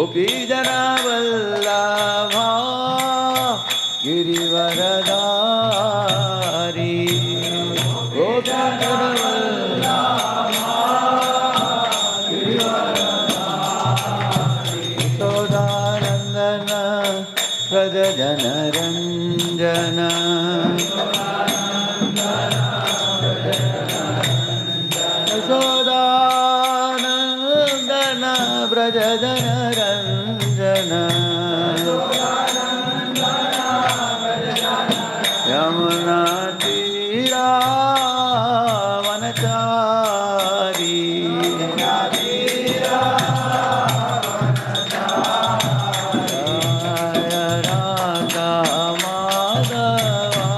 गोपी जना वल्लभा गिरिवरधारी गोपी जना वल्लभा गिरिवरधारी यशोदानंदन व्रज जनरंजन यशोदानंदन व्रज जनरंजन यमुना तीरा वनचारी राधा माधवा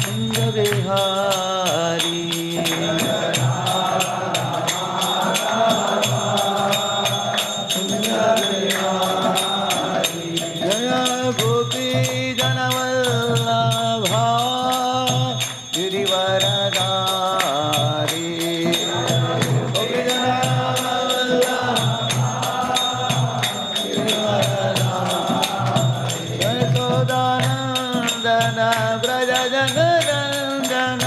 कुंज बिहारी जय गोपी जनवल्लभा गिरिवरधारी गोपी जनवल्लभा गिरिवरधारी यशोदानंदन व्रज जनरंजन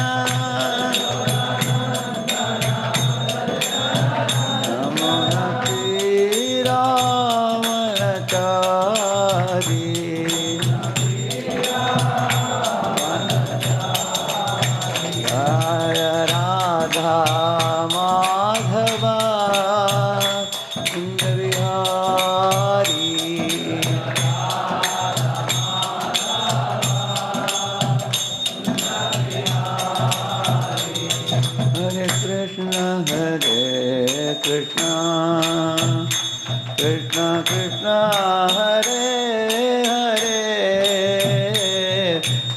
यमुना तीरा वनचारी राधा माधवा कुंज बिहारी हरे कृष्ण कृष्ण कृष्ण हरे हरे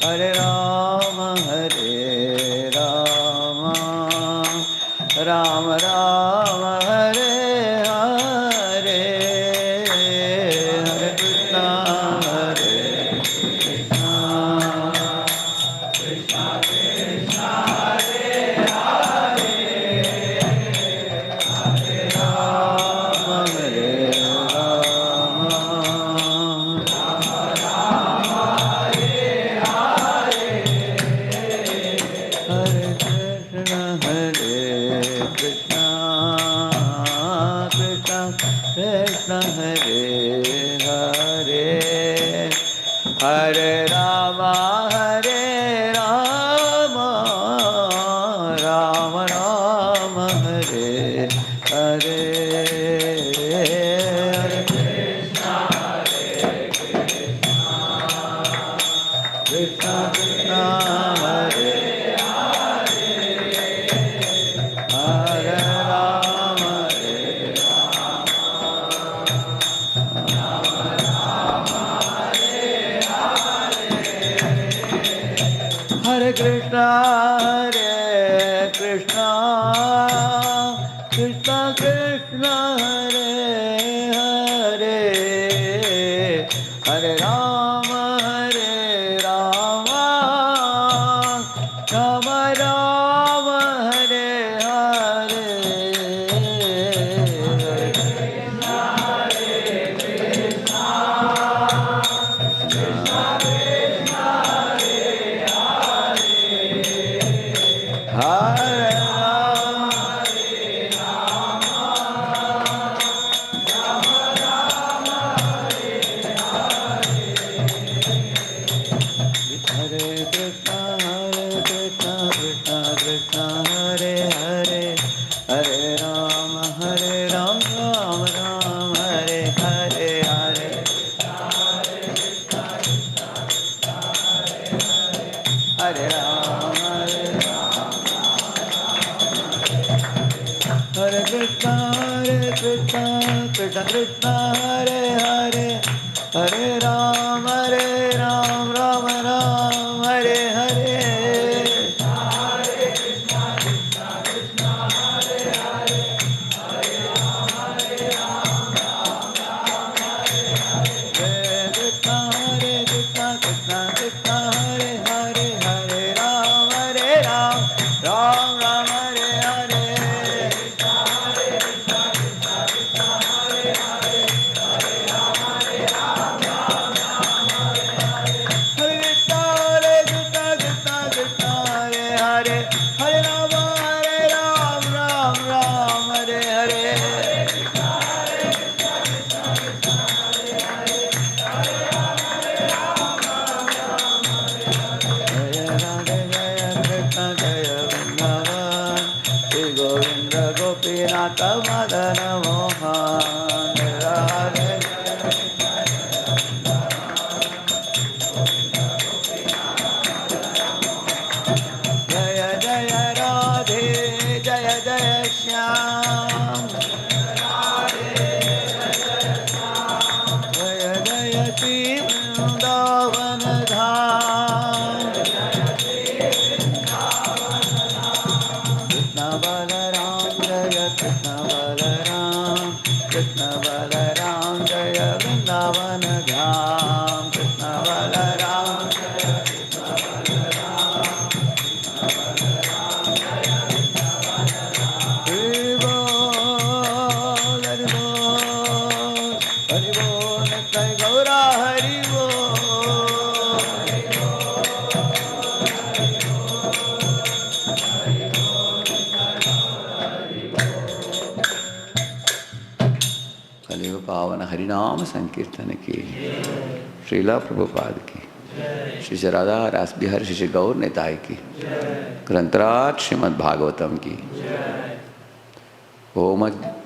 हरे राम राम राम हरे हरे हरे कृष्ण कृष्ण कृष्ण हरे हरे हरे राम राम हरे हरे हरे कृष्ण कृष्ण कृष्ण हरे हरे हरे राम राम राम हरे हरे हरे कृष्ण कृष्ण कृष्ण हरे हरे राम हरे कृष्ण कृष्ण कृष्ण हरे हरे हरे राम राम राम हरे हरे हरे कृष्ण कृष्ण हरे Krishna Krishna Hare Hare Hare Ram Ram Ram Hare Hare Hare Krishna Krishna Krishna Hare Hare Hare Ram Ram Hare Hare Hare Krishna Krishna Krishna Hare Hare Hare Ram Ram Ram Hare Hare Hare Krishna Krishna Krishna Hare Hare Kamadana Mohan Radhe Jaya Jaya Radhe Jaya Jaya Shyam Jaya Jaya Shri Vrindavan Dham Krishna Balaram Jaya Krishna Balaram Krishna Balaram Jaya Vrindavan Dham Krishna Balaram Hari Bol Hari Bol Hari Bol Nitai Gaura Hari कलियुग पावन हरिनाम संकीर्तन की श्रीला प्रभुपाद की श्री श्री राधा रास बिहारी श्री श्री गौर निताय की ग्रंथराज श्रीमद् भागवतम की ओम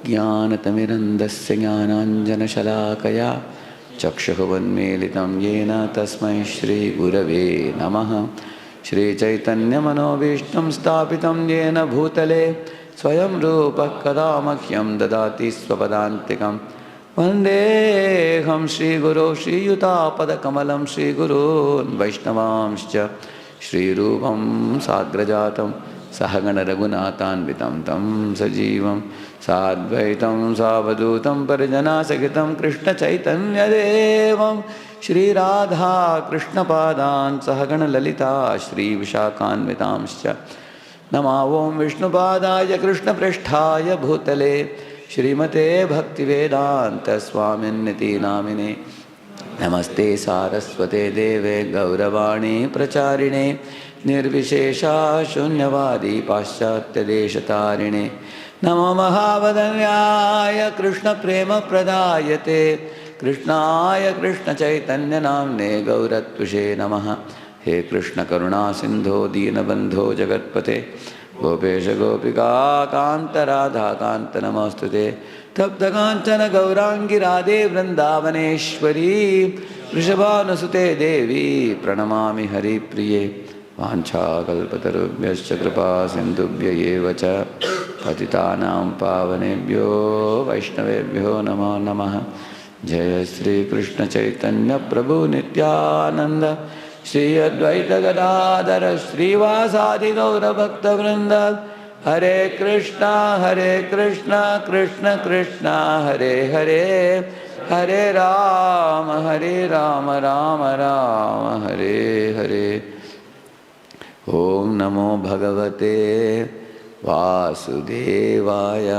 ज्ञानतिमिरन्धस्य ज्ञानाञ्जनशलाकया चक्षुरुन्मीलितं येन तस्मै श्रीगुरवे नमः श्रीचैतन्यमनोभीष्टं स्थापितं येन भूतले स्वयं रूपः कदा मह्यं ददाति स्वपदान्तिकं वन्देऽहं श्रीगुरो श्रीयुतापदकमलं श्रीगुरून् वैष्णवांश्च श्रीरूपं साग्रजातं सहगण रघुनाथान्वितं तं सजीवं साद्वैतं सावधूतं परिजनासहितं कृष्णचैतन्यदेवं श्रीराधा कृष्णपादान् सहगण ललिता श्रीविशाखान्वितांश्च नमः ॐ विष्णुपादाय कृष्णपृष्ठाय भूतले श्रीमते भक्तिवेदान्तस्वामिन्निति नामिने नमस्ते सारस्वते देवे गौरवाणी प्रचारिणे निर्विशेषा शून्यवादी पाश्चात्यदेशतारिणे नमो महावदन्याय कृष्णप्रेमप्रदायते कृष्णाय कृष्णचैतन्यनाम्ने गौरत्विषे नमः हे कृष्ण करुणा सिंधो दीनबंधो जगत्पते गोपेश गोपिका कांत राधा कांत नमोस्तुते तप्त कांचन गौरांगी राधे वृंदावनेश्वरी वृषभानुसुते देवी प्रणमामि हरिप्रिये वाञ्छाकल्पतरुभ्यश्च कृपा सिन्धुभ्य एव च पतितानां पावनेभ्यो वैष्णवेभ्यो नमो नमः जय श्री कृष्ण चैतन्य प्रभु नित्यानंद श्री अद्वैत गदाधर श्रीवासादि गौरभक्तवृंद हरे कृष्णा कृष्ण कृष्ण हरे हरे हरे राम राम राम हरे हरे ओम नमो भगवते वासुदेवाय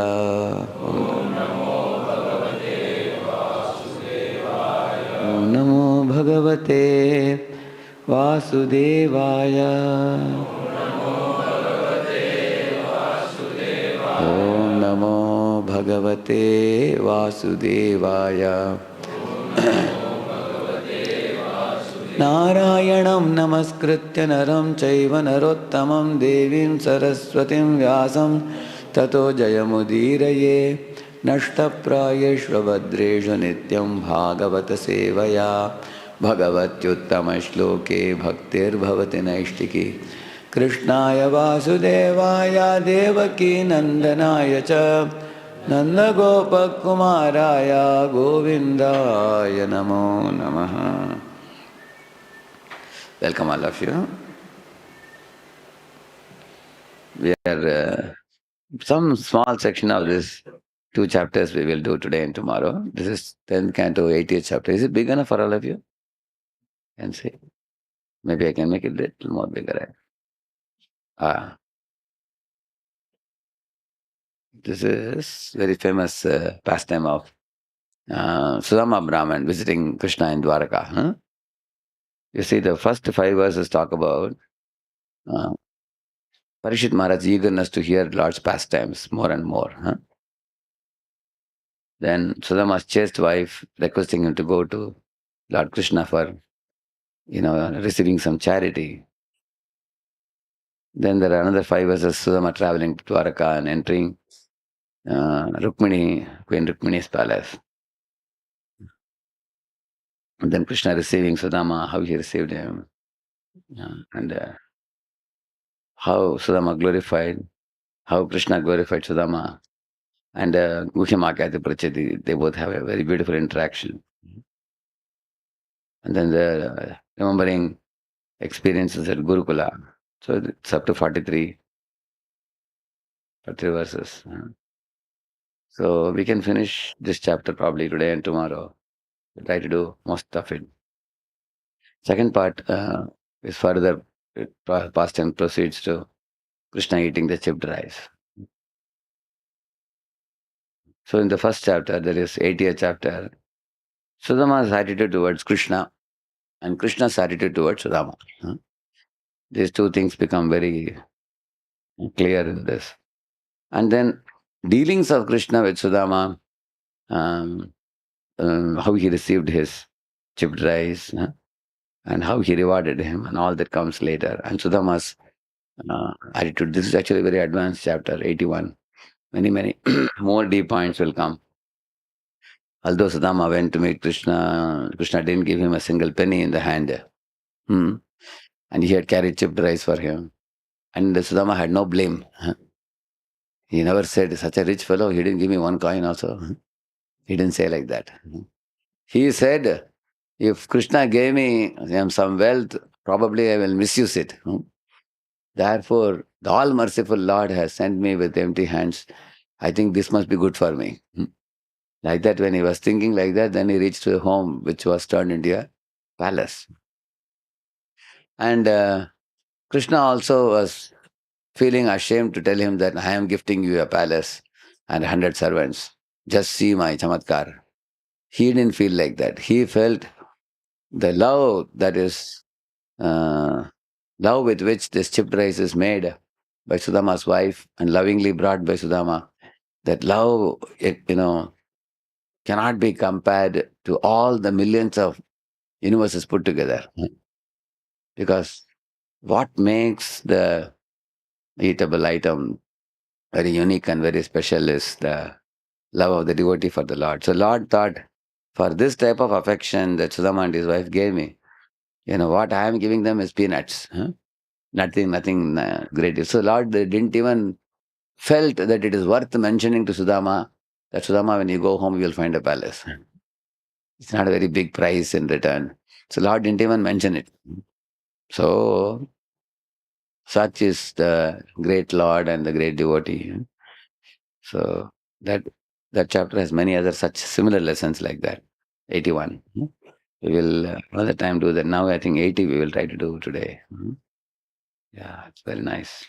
ओम नमो भगवते वासुदेवाय ओम नमो भगवते वासुदेवाय नारायणं नमस्कृत्य नरं चैव नरोत्तमं देवीं सरस्वतीं व्यासं ततो जयमुदीरये नष्टप्रायेष्वभद्रेषु नित्यं भागवत सेवया भगवत्युत्तमश्लोके भक्तिर्भवति नैष्टिकी कृष्णाय वासुदेवाय देवकी नंदनाय च नन्दगोपकुमाराय गोविन्दाय नमो नमः. Welcome all of you. We are some small section of this 2 chapters we will do today and tomorrow. This is 10th canto 80th chapter. Is it big enough for all of you? Can see. Maybe I can make it a little more bigger. This is very famous pastime of Sudama Brahman visiting Krishna in Dvaraka. Huh? You see, the first 5 verses talk about Parishit Maharaj's eagerness to hear Lord's pastimes more and more. Huh? Then Sudama's chaste wife requesting him to go to Lord Krishna for, receiving some charity. Then there are another 5 verses, Sudama traveling to Dvaraka and entering Queen Rukmini's palace. And then Krishna receiving Sudama, how he received him, and how Sudama glorified, how Krishna glorified Sudama, and Guhyamakati Prachati, they both have a very beautiful interaction. And then the remembering experiences at Gurukula. So it's up to 43 verses. So we can finish this chapter probably today and tomorrow. We'll try to do most of it. Second part is further, past and proceeds to Krishna eating the chipped rice. So in the first chapter, there is 80th chapter, Sudama's attitude towards Krishna and Krishna's attitude towards Sudama. These two things become very clear in this. And then dealings of Krishna with Sudama, um, how he received his chipped rice, and how he rewarded him, and all that comes later. And Sudama's attitude. This is actually a very advanced chapter, 81. Many more deep points will come. Although Sudama went to meet Krishna, Krishna didn't give him a single penny in the hand. Hmm. And he had carried chipped rice for him. And Sudama had no blame. He never said, such a rich fellow, he didn't give me one coin also. He didn't say like that. He said, if Krishna gave me some wealth, probably I will misuse it. Therefore, the all merciful Lord has sent me with empty hands. I think this must be good for me. Like that, when he was thinking like that, then he reached a home which was turned into a palace. And Krishna also was feeling ashamed to tell him that I am gifting you a palace and 100 servants. Just see my chamatkar. He didn't feel like that. He felt the love that is uh, love with which this chipped rice is made by Sudama's wife and lovingly brought by Sudama. That love, cannot be compared to all the millions of universes put together. Because what makes the eatable item very unique and very special is the love of the devotee for the Lord. So Lord thought, for this type of affection that Sudama and his wife gave me, what I am giving them is peanuts. Nothing great. So Lord didn't even felt that it is worth mentioning to Sudama that Sudama, when you go home, you will find a palace. It's not a very big price in return. So Lord didn't even mention it. So such is the great Lord and the great devotee. So that chapter has many other such similar lessons like that. 81. We will another time do that. Now I think 80 we will try to do today. Yeah, it's very nice.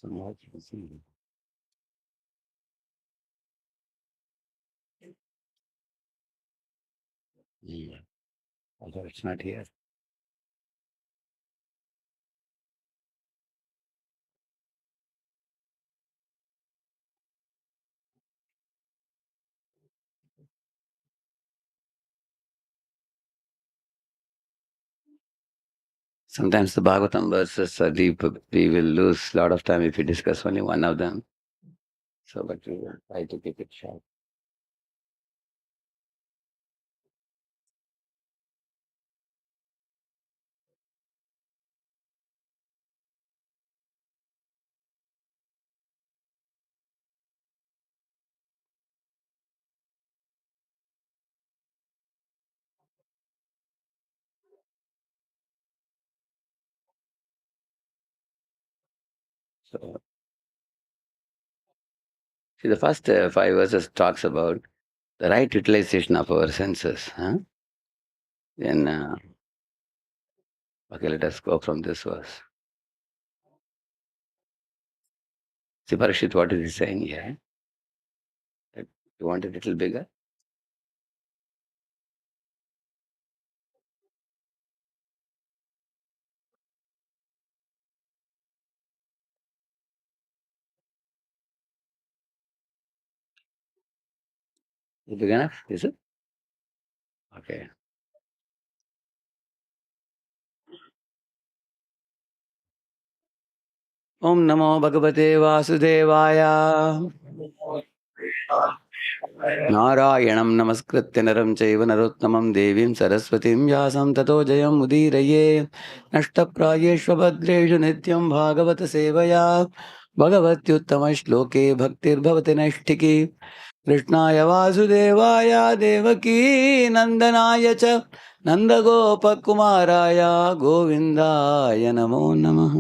So now you can see. Yeah. Although it's not here. Sometimes the Bhagavatam verses are deep. We will lose a lot of time if we discuss only one of them. So, but we will try to keep it short. So, see, the first 5 verses talks about the right utilization of our senses. Huh? Then, okay, let us go from this verse. See, Parashit, what is he saying here? That you want it a little bigger? Is it big enough? Is it? Okay. Om Namo Bhagavate Vasudevaya. नारायणं नमस्कृत्य नरं चैव नरोत्तमं देवीं सरस्वतीं व्यासं ततो जयं मुदीरये नष्टप्रायेष्वभद्रेषु नित्यं भागवत सेवया भगवत्युत्तमश्लोके भक्तिर्भवति नैष्ठिकी कृष्णाय वासुदेवाय देवकी नन्दनाय च नन्दगोपकुमाराय गोविन्दाय नमो नमः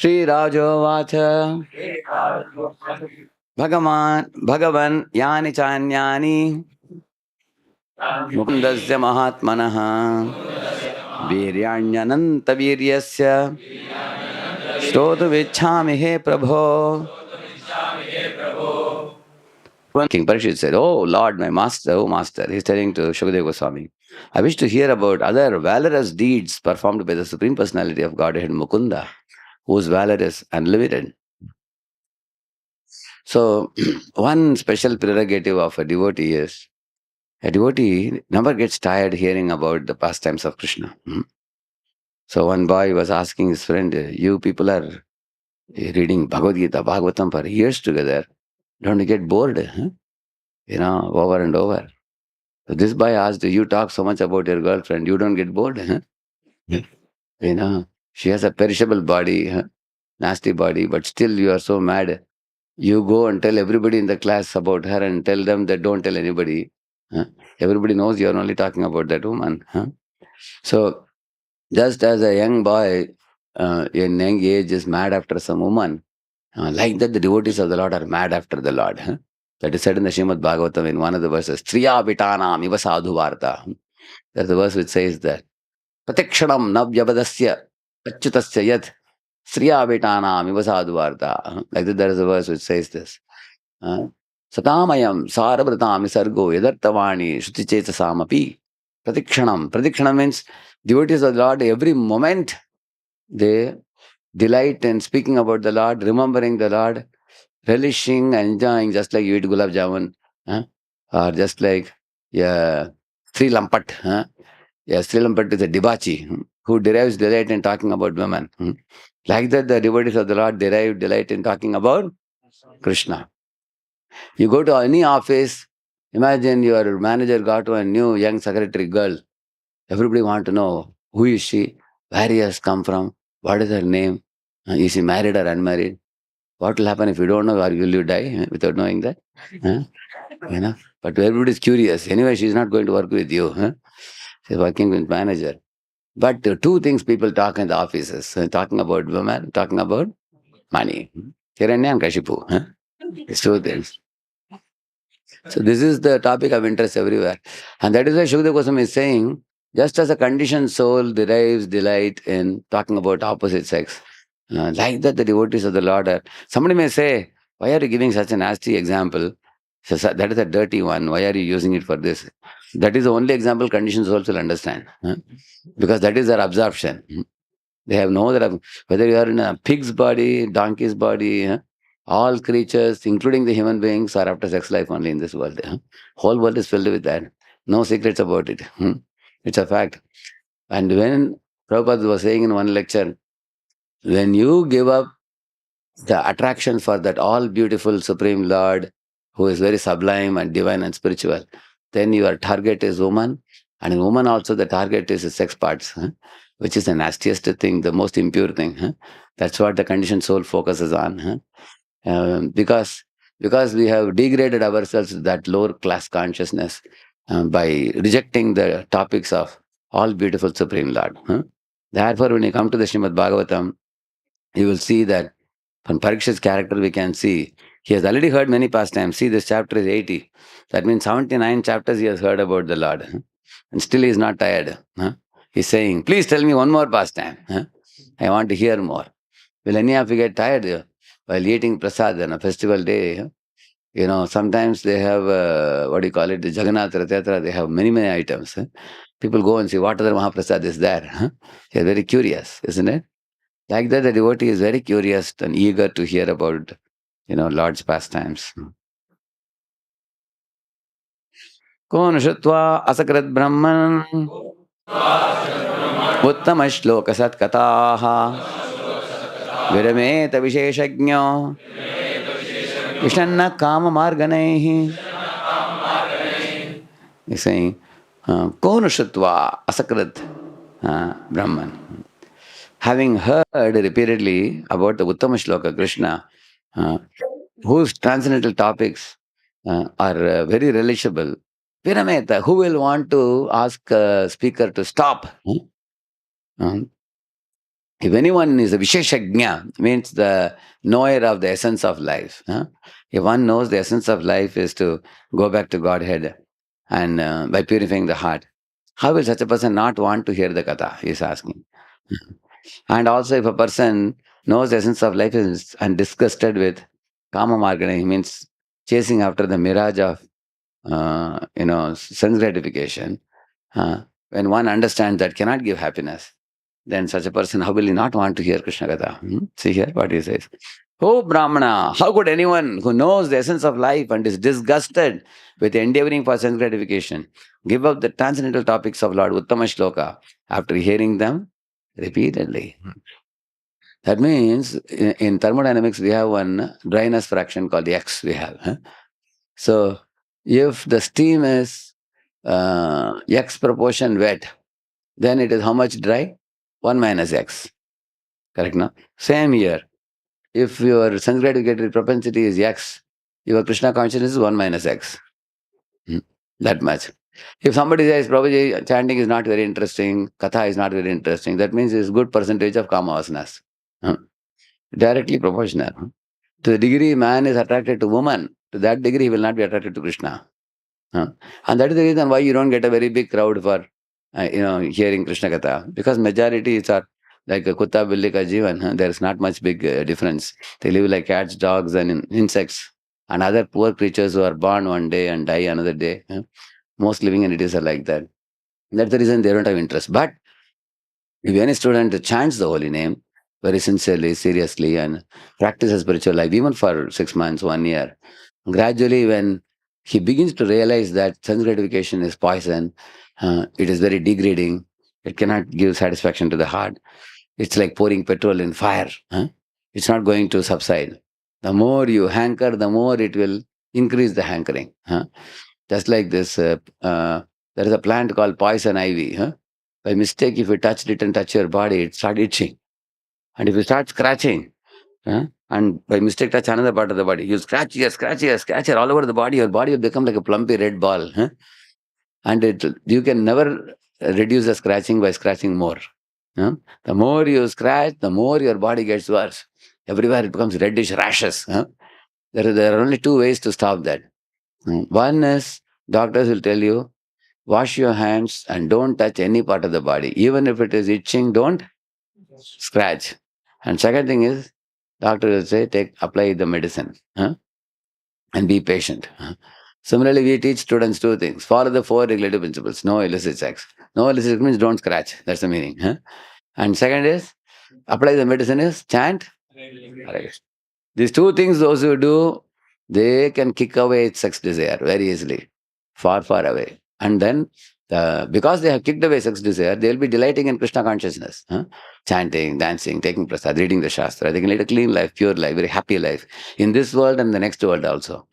श्रीराजोवाच भगवन् यानि चान्यानि मुकुन्दस्य महात्मनः वीर्याण्यनन्तवीर्यस्य श्रोतुमिच्छामि हे प्रभो. King Parishit said, "Oh Lord, my master, oh master," he's telling to Shukadeva Goswami, "I wish to hear about other valorous deeds performed by the Supreme Personality of Godhead Mukunda, whose valor is unlimited." So, one special prerogative of a devotee is a devotee never gets tired hearing about the pastimes of Krishna. So, one boy was asking his friend, "You people are reading Bhagavad Gita, Bhagavatam for years together. Don't you get bored? Huh? Over and over." So this boy asked, "You talk so much about your girlfriend, you don't get bored? Huh? She has a perishable body, huh? Nasty body, but still you are so mad. You go and tell everybody in the class about her and tell them that don't tell anybody. Huh? Everybody knows you are only talking about that woman." Huh? So just as a young boy in young age is mad after some woman, like that the devotees of the Lord are mad after the Lord. Huh? That is said in the Srimad Bhagavatam in one of the verses, Striya Vitanam Iva Sadhu Varta. There's a verse which says that Pratikshanam Navyavadasya Achyutasya Yat Striya Vitanam Iva Sadhu Varta. Like that there is a verse which says this. Satamayam Sarabratam Sargo Yadartavani Shuticheta Samapi. Pratikshanam. Pratikshanam means devotees of the Lord every moment they delight in speaking about the Lord, remembering the Lord, relishing and enjoying, just like you eat gulab jamun, or just like yeah, Sri Lampat. Sri Lampat is a debachi who derives delight in talking about women. Like that, the devotees of the Lord derive delight in talking about Krishna. You go to any office, imagine your manager got a new young secretary girl. Everybody want to know who is she, where he has come from, what is her name, is she married or unmarried? What will happen if you don't know, or will you die without knowing that? Huh? But everybody is curious. Anyway, she is not going to work with you. She's working with manager. But two things people talk in the offices, talking about women, talking about money. Hiranya and Kashipu. These two things. So this is the topic of interest everywhere. And that is why Shukadeva Goswami is saying, just as a conditioned soul derives delight in talking about opposite sex, like that the devotees of the Lord are. Somebody may say, why are you giving such a nasty example? That is a dirty one. Why are you using it for this? That is the only example conditioned souls will understand. Because that is their absorption. They have no other, whether you are in a pig's body, donkey's body, all creatures, including the human beings, are after sex life only in this world. Whole world is filled with that. No secrets about it. It's a fact. And when Prabhupada was saying in one lecture, when you give up the attraction for that all beautiful Supreme Lord, who is very sublime and divine and spiritual, then your target is woman. And in woman also, the target is sex parts, which is the nastiest thing, the most impure thing. That's what the conditioned soul focuses on. Because we have degraded ourselves to that lower class consciousness by rejecting the topics of all beautiful Supreme Lord. Therefore, when you come to the Srimad Bhagavatam, You will see that from Parikshit's character, we can see he has already heard many pastimes. See, this chapter is 80. That means 79 chapters he has heard about the Lord. And still he is not tired. He's saying, please tell me one more pastime. I want to hear more. Will any of you get tired while eating prasad on a festival day? Sometimes they have, what do you call it, the Jagannath Rath Yatra, they have many, many items. People go and see what other Mahaprasad is there. They are very curious, isn't it? Like that, the devotee is very curious and eager to hear about, Lord's pastimes. Kon Shutva Asakrat Brahman Uttama Shloka Satkataha Virameta Visheshagno Vishanna Kama Marganehi. He's saying, Kon Shutva Asakrat Brahman. Having heard repeatedly about the Uttama Shloka, Krishna, whose transcendental topics are very relishable, Virameta, who will want to ask a speaker to stop? If anyone is a Visheshagnya, means the knower of the essence of life. If one knows the essence of life is to go back to Godhead and by purifying the heart, how will such a person not want to hear the Katha? He is asking. And also, if a person knows the essence of life and disgusted with Kama Margana, he means chasing after the mirage of, sense gratification. When one understands that cannot give happiness, then such a person, how will he not want to hear Krishna Katha? See here what he says. Oh Brahmana, how could anyone who knows the essence of life and is disgusted with endeavoring for sense gratification give up the transcendental topics of Lord Uttama Shloka after hearing them repeatedly? That means in thermodynamics, we have one dryness fraction called X we have. So if the steam is X proportion wet, then it is how much dry? 1 minus X. Correct, no? Same here. If your sense gratificatory propensity is X, your Krishna consciousness is 1 minus X. That much. If somebody says, Prabhuji, chanting is not very interesting, Katha is not very interesting, that means it's good percentage of Kama vasanas. Directly proportional. To the degree man is attracted to woman, to that degree he will not be attracted to Krishna. And that is the reason why you don't get a very big crowd for hearing Krishna Katha. Because majority are like a Kutta, Billi ka Jivan. There is not much big difference. They live like cats, dogs and insects and other poor creatures who are born one day and die another day. Most living entities are like that. That's the reason they don't have interest. But if any student chants the holy name very sincerely, seriously, and practices spiritual life, even for 6 months, 1 year, gradually when he begins to realize that sense gratification is poison, it is very degrading, it cannot give satisfaction to the heart. It's like pouring petrol in fire. It's not going to subside. The more you hanker, the more it will increase the hankering. Just like this, there is a plant called poison ivy. By mistake, if you touched it and touch your body, it starts itching. And if you start scratching, and by mistake touch another part of the body, you scratch here, scratch here, scratch here, all over the body, your body will become like a plumpy red ball. And you can never reduce the scratching by scratching more. The more you scratch, the more your body gets worse. Everywhere it becomes reddish rashes. There are only two ways to stop that. One is, doctors will tell you, wash your hands and don't touch any part of the body. Even if it is itching, don't scratch. And second thing is, doctor will say, apply the medicine and be patient. Similarly, we teach students two things. Follow the 4 regulative principles. No illicit sex. No illicit sex means don't scratch. That's the meaning. And second is, apply the medicine is chant. These two things, those who do, they can kick away sex desire very easily, far, far away. And then, because they have kicked away sex desire, they will be delighting in Krishna consciousness. Chanting, dancing, taking prasad, reading the Shastra. They can lead a clean life, pure life, very happy life in this world and the next world also.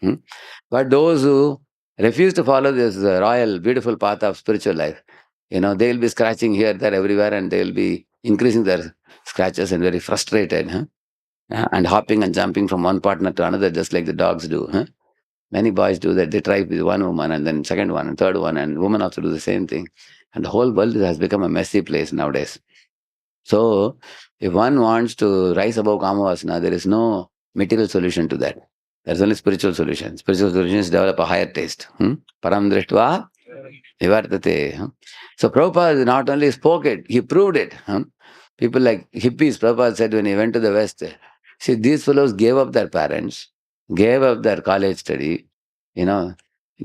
But those who refuse to follow this royal, beautiful path of spiritual life, they will be scratching here, there, everywhere, and they will be increasing their scratches and very frustrated. And hopping and jumping from one partner to another, just like the dogs do. Many boys do that. They try with one woman and then second one and third one, and women also do the same thing. And the whole world has become a messy place nowadays. So, if one wants to rise above Kamavasana, there is no material solution to that. There's only spiritual solution. Spiritual solution is develop a higher taste. Param drishtva nivartate. So Prabhupada not only spoke it, he proved it. People like hippies, Prabhupada said when he went to the West, see, these fellows gave up their parents, gave up their college study, you know,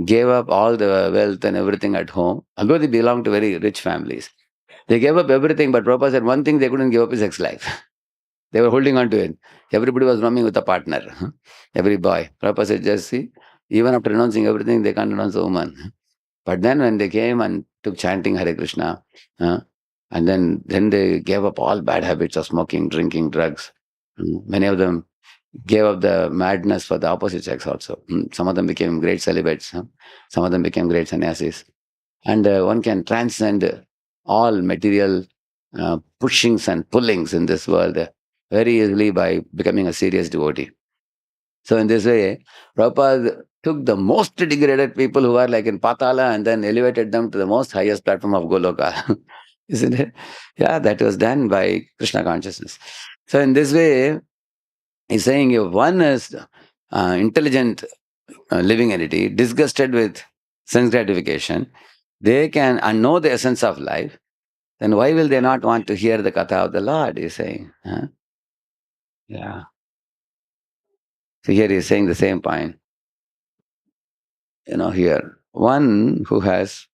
gave up all the wealth and everything at home, although they belong to very rich families. They gave up everything, but Prabhupada said one thing they couldn't give up is sex life. They were holding on to it. Everybody was roaming with a partner. Every boy. Prabhupada said, just see, even after renouncing everything, they can't renounce a woman. But then when they came and took chanting Hare Krishna, and then they gave up all bad habits of smoking, drinking, drugs. Many of them gave up the madness for the opposite sex also. Some of them became great celibates. Some of them became great sannyasis. And one can transcend all material pushings and pullings in this world very easily by becoming a serious devotee. So in this way, Prabhupada took the most degraded people who are like in Patala and then elevated them to the most highest platform of Goloka. Isn't it? Yeah, that was done by Krishna consciousness. So in this way, he's saying if one is intelligent living entity, disgusted with sense gratification, they can and know the essence of life, then why will they not want to hear the katha of the Lord, he's saying. Yeah. So here he's saying the same point. Here, one who has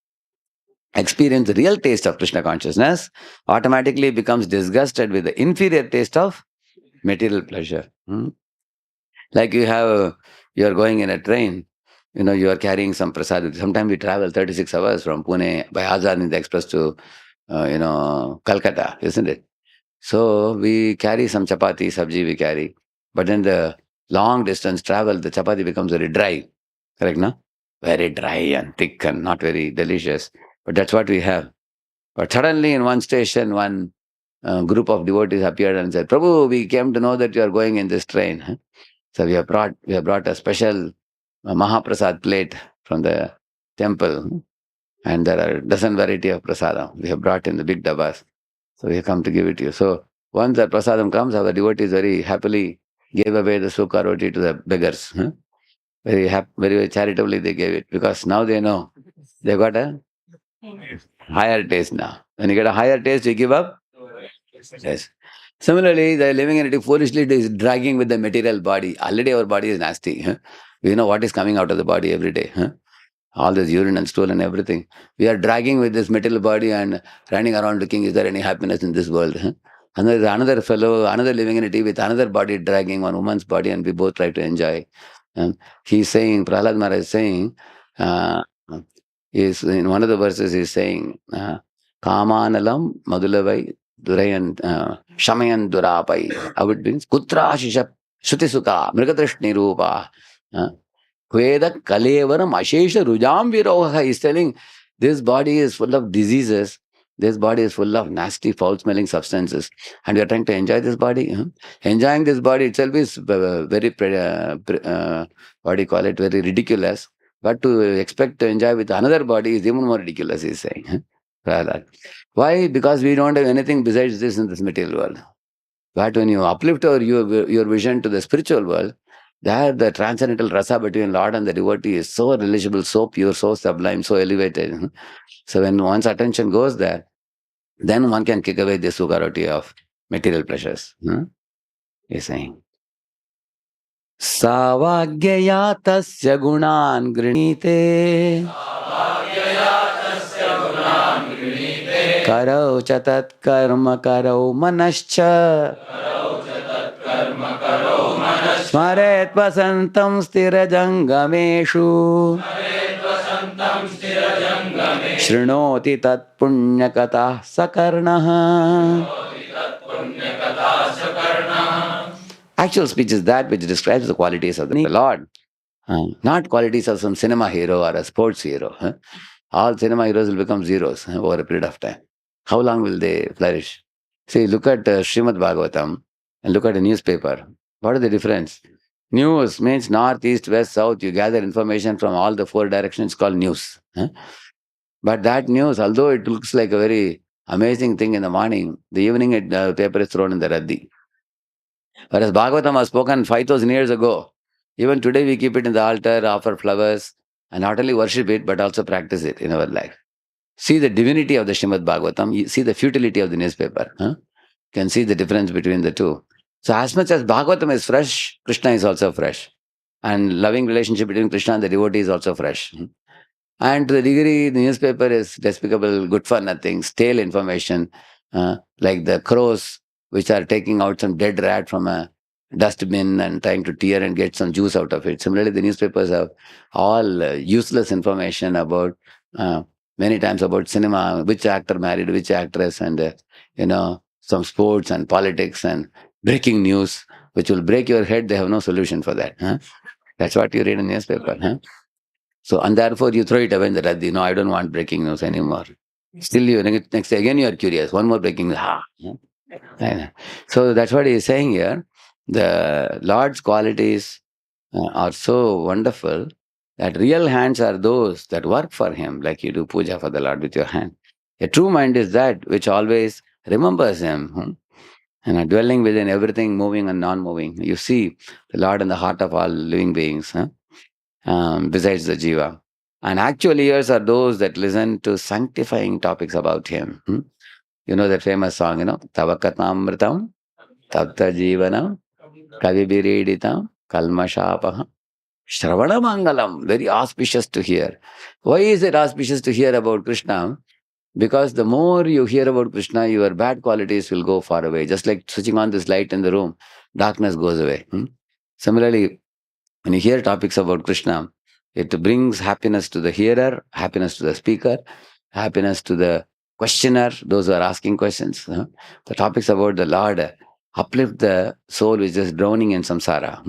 experienced the real taste of Krishna consciousness automatically becomes disgusted with the inferior taste of material pleasure. Like you are going in a train, you are carrying some prasad. Sometimes we travel 36 hours from Pune by Azad in the express to, Calcutta, isn't it? So we carry some chapati, sabji we carry. But then the long distance travel, the chapati becomes very dry. Correct, no? Very dry and thick and not very delicious. But that's what we have. But suddenly in one station, one group of devotees appeared and said, Prabhu, we came to know that you are going in this train. So we have brought a special Mahaprasad plate from the temple. And there are dozen variety of prasadam. We have brought in the big dabbas. So we have come to give it to you. So once that prasadam comes, our devotees very happily gave away the sukha roti to the beggars. Very happy, very charitably they gave it because now they know they got a higher taste now. When you get a higher taste, you give up. Yes. Similarly, the living entity foolishly is dragging with the material body. Already our body is nasty. We know what is coming out of the body every day. All this urine and stool and everything. We are dragging with this material body and running around looking, is there any happiness in this world? And there is another fellow, another living entity with another body dragging one woman's body, and we both try to enjoy. And he's saying, Prahlad Maharaj is saying, uh, is in one of the verses he's saying, Kamanalam Madulavai Durayan Shamayan Durapai. How it means Kutra Shisha Shuti Sukha Mrigatrishni Rupa. Kveda Kalevaram Ashesha Rujam Viroha is telling this body is full of diseases. This body is full of nasty, foul-smelling substances, and we are trying to enjoy this body. Enjoying this body itself is very, what do you call it, very ridiculous. But to expect to enjoy with another body is even more ridiculous, he's saying. Prahlad. Why? Because we don't have anything besides this in this material world. But when you uplift your vision to the spiritual world, there the transcendental rasa between Lord and the devotee is so relishable, so pure, so sublime, so elevated. So when one's attention goes there, then one can kick away the sugaroti of material pleasures. He's saying. Savagyaya tasya gunan grinite karau chatat karma karau manascha Smaret vasantam stirajangameshu Shrunoti tat punyakata sakarnaha. Actual speech is that which describes the qualities of the Lord. Not qualities of some cinema hero or a sports hero. All cinema heroes will become zeros over a period of time. How long will they flourish? See, look at Srimad Bhagavatam and look at a newspaper. What is the difference? News means north, east, west, south. You gather information from all the four directions. It's called news. But that news, although it looks like a very Amazing thing in the morning, the evening paper is thrown in the raddi. Whereas Bhagavatam was spoken 5,000 years ago. Even today we keep it in the altar, offer flowers, and not only worship it, but also practice it in our life. See the divinity of the Srimad Bhagavatam, you see the futility of the newspaper. Huh? You can see the difference between the two. So as much as Bhagavatam is fresh, Krishna is also fresh. And loving relationship between Krishna and the devotee is also fresh. And to the degree the newspaper is despicable, good for nothing, stale information, like the crows which are taking out some dead rat from a dustbin and trying to tear and get some juice out of it. Similarly, the newspapers have all useless information about many times about cinema, which actor married which actress, and some sports and politics and breaking news, which will break your head. They have no solution for that. Huh? That's what you read in newspaper. Huh? So, and therefore you throw it away in the raddi. No, I don't want breaking news anymore. Still, next day again you are curious. One more breaking news. Yeah. So that's what he is saying here. The Lord's qualities are so wonderful that real hands are those that work for Him, like you do puja for the Lord with your hand. A true mind is that which always remembers Him. And dwelling within everything, moving and non-moving. You see the Lord in the heart of all living beings. Besides the jiva. And actual ears are those that listen to sanctifying topics about him. You know that famous song, Tavakatamritam, Tapta Jivanam, Kavibiriditam, Kalmashapaha, Shravana Mangalam, very auspicious to hear. Why is it auspicious to hear about Krishna? Because the more you hear about Krishna, your bad qualities will go far away. Just like switching on this light in the room, darkness goes away. Similarly, when you hear topics about Krishna, it brings happiness to the hearer, happiness to the speaker, happiness to the questioner, those who are asking questions. The topics about the Lord uplift the soul which is drowning in samsara.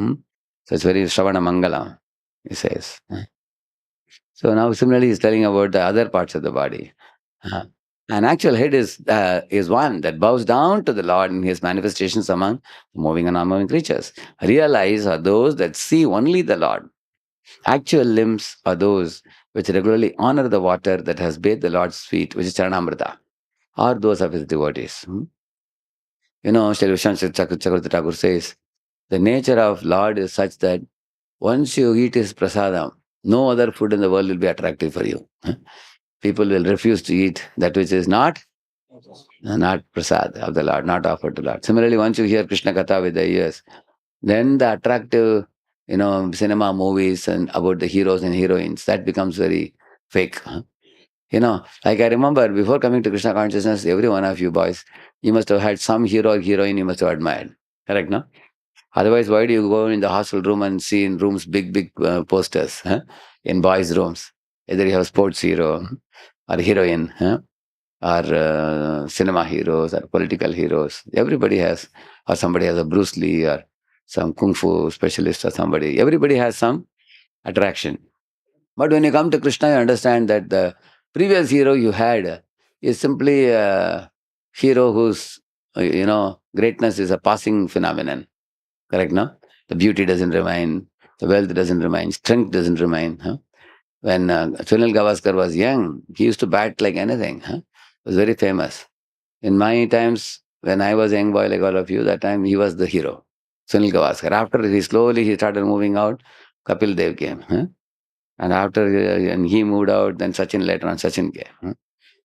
So it's very Shravana Mangala, he says. So now similarly he's telling about the other parts of the body. An actual head is one that bows down to the Lord in his manifestations among moving and non-moving creatures. Real eyes are those that see only the Lord. Actual limbs are those which regularly honor the water that has bathed the Lord's feet, which is Charanamrita, or those of his devotees. Sri Chakravarti Thakur says, the nature of Lord is such that once you eat his prasadam, no other food in the world will be attractive for you. People will refuse to eat that which is not prasad of the Lord, not offered to Lord. Similarly, once you hear Krishna Katha with the ears, then the attractive, cinema movies and about the heroes and heroines, that becomes very fake. Like I remember before coming to Krishna consciousness, every one of you boys, you must have had some hero or heroine you must have admired. Correct, no? Otherwise, why do you go in the hostel room and see in rooms big posters in boys' rooms? Either you have a sports hero or heroine, or cinema heroes or political heroes. Everybody has, or somebody has a Bruce Lee or some kung fu specialist or somebody. Everybody has some attraction. But when you come to Krishna, you understand that the previous hero you had is simply a hero whose, greatness is a passing phenomenon. Correct, no? The beauty doesn't remain, the wealth doesn't remain, strength doesn't remain. When Sunil Gavaskar was young, he used to bat like anything. He was very famous. In my times, when I was a young boy like all of you, that time he was the hero, Sunil Gavaskar. After he started moving out, Kapil Dev came. And after and he moved out, then Sachin later on, Sachin came.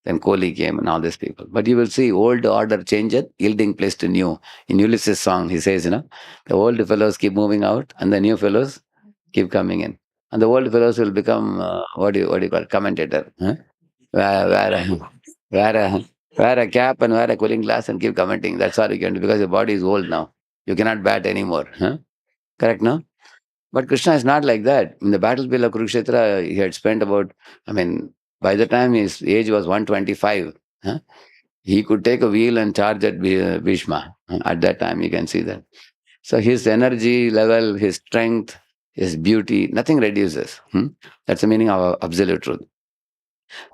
Then Kohli came and all these people. But you will see old order changeth, yielding place to new. In Ulysses' song, he says, the old fellows keep moving out and the new fellows keep coming in. And the old fellows will become, what do you call it, commentator. Wear a cap and wear a cooling glass and keep commenting. That's all you can do because your body is old now. You cannot bat anymore. Correct, no? But Krishna is not like that. In the battlefield of Kurukshetra, he had spent about, by the time his age was 125, he could take a wheel and charge at Bhishma. At that time, you can see that. So his energy level, his strength, his beauty, nothing reduces. That's the meaning of absolute truth.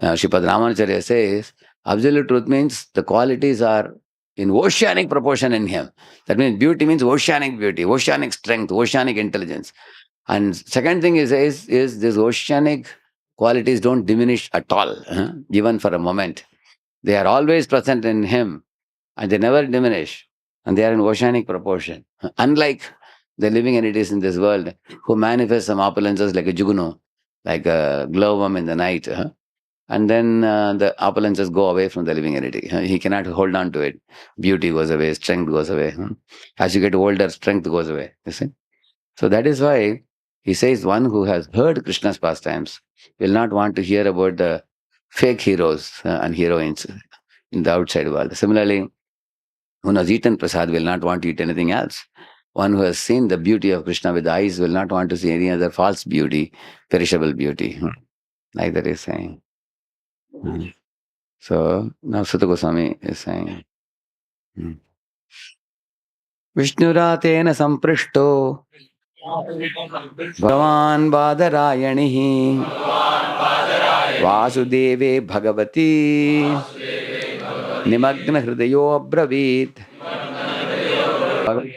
Sripad Ramanacharya says, absolute truth means the qualities are in oceanic proportion in him. That means beauty means oceanic beauty, oceanic strength, oceanic intelligence. And second thing is this oceanic qualities don't diminish at all, even for a moment. They are always present in him and they never diminish. And they are in oceanic proportion. Unlike the living entities in this world who manifest some opulences like a jugunu, like a glowworm in the night. And then the opulences go away from the living entity. He cannot hold on to it. Beauty goes away, strength goes away. As you get older, strength goes away. You see? So that is why he says one who has heard Krishna's pastimes will not want to hear about the fake heroes and heroines in the outside world. Similarly, one who has eaten prasad will not want to eat anything else. One who has seen the beauty of Krishna with the eyes will not want to see any other false beauty, perishable beauty. Like that is saying. So now Sutta Goswami is saying, Vishnuratena samprishto Bhagavan Badarayanihi Vasudeve Bhagavati Nimagna Hridayo Abravit.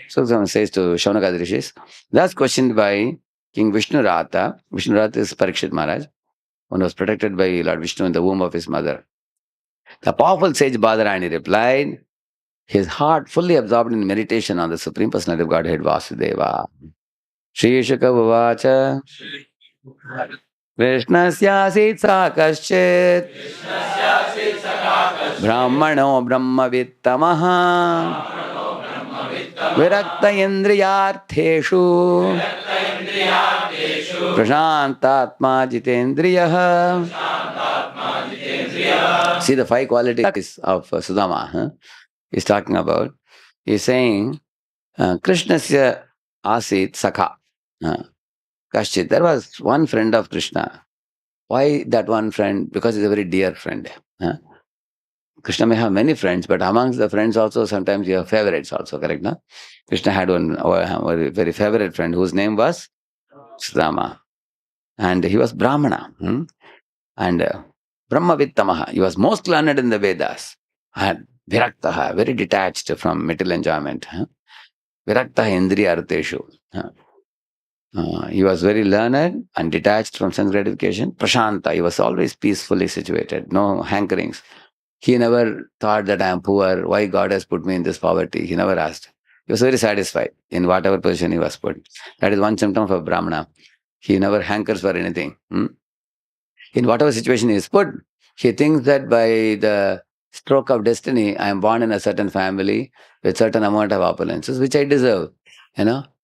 So someone says to Shaunaka Rishis, that's questioned by King Vishnuratha. Vishnuratha is Parikshit Maharaj, one was protected by Lord Vishnu in the womb of his mother. The powerful sage Badarayani replied, his heart fully absorbed in meditation on the Supreme Personality of Godhead Vasudeva. Shri Shukha Vacha Krishnasyasit sa kaschit Brahmano Brahmavittamaha Virakta Indriyartheshu Prashantatma Jitendriyaha. See the 5 qualities of Sudama. He's talking about. He's saying, Krishnasya asit sakha. Kaschit. There was one friend of Krishna. Why that one friend? Because he's a very dear friend. Krishna may have many friends, but amongst the friends also sometimes you have favorites also, correct? No? Krishna had one very, very favorite friend whose name was Sudama. And he was Brahmana. And Brahmavittamaha. He was most learned in the Vedas. And Viraktaha, very detached from material enjoyment. Viraktaha Indriya Arteshu. He was very learned and detached from sense gratification. Prashanta, he was always peacefully situated, no hankerings. He never thought that I am poor, why God has put me in this poverty. He never asked. He was very satisfied in whatever position he was put. That is one symptom of a Brahmana. He never hankers for anything. In whatever situation he is put, he thinks that by the stroke of destiny, I am born in a certain family with certain amount of opulences, which I deserve.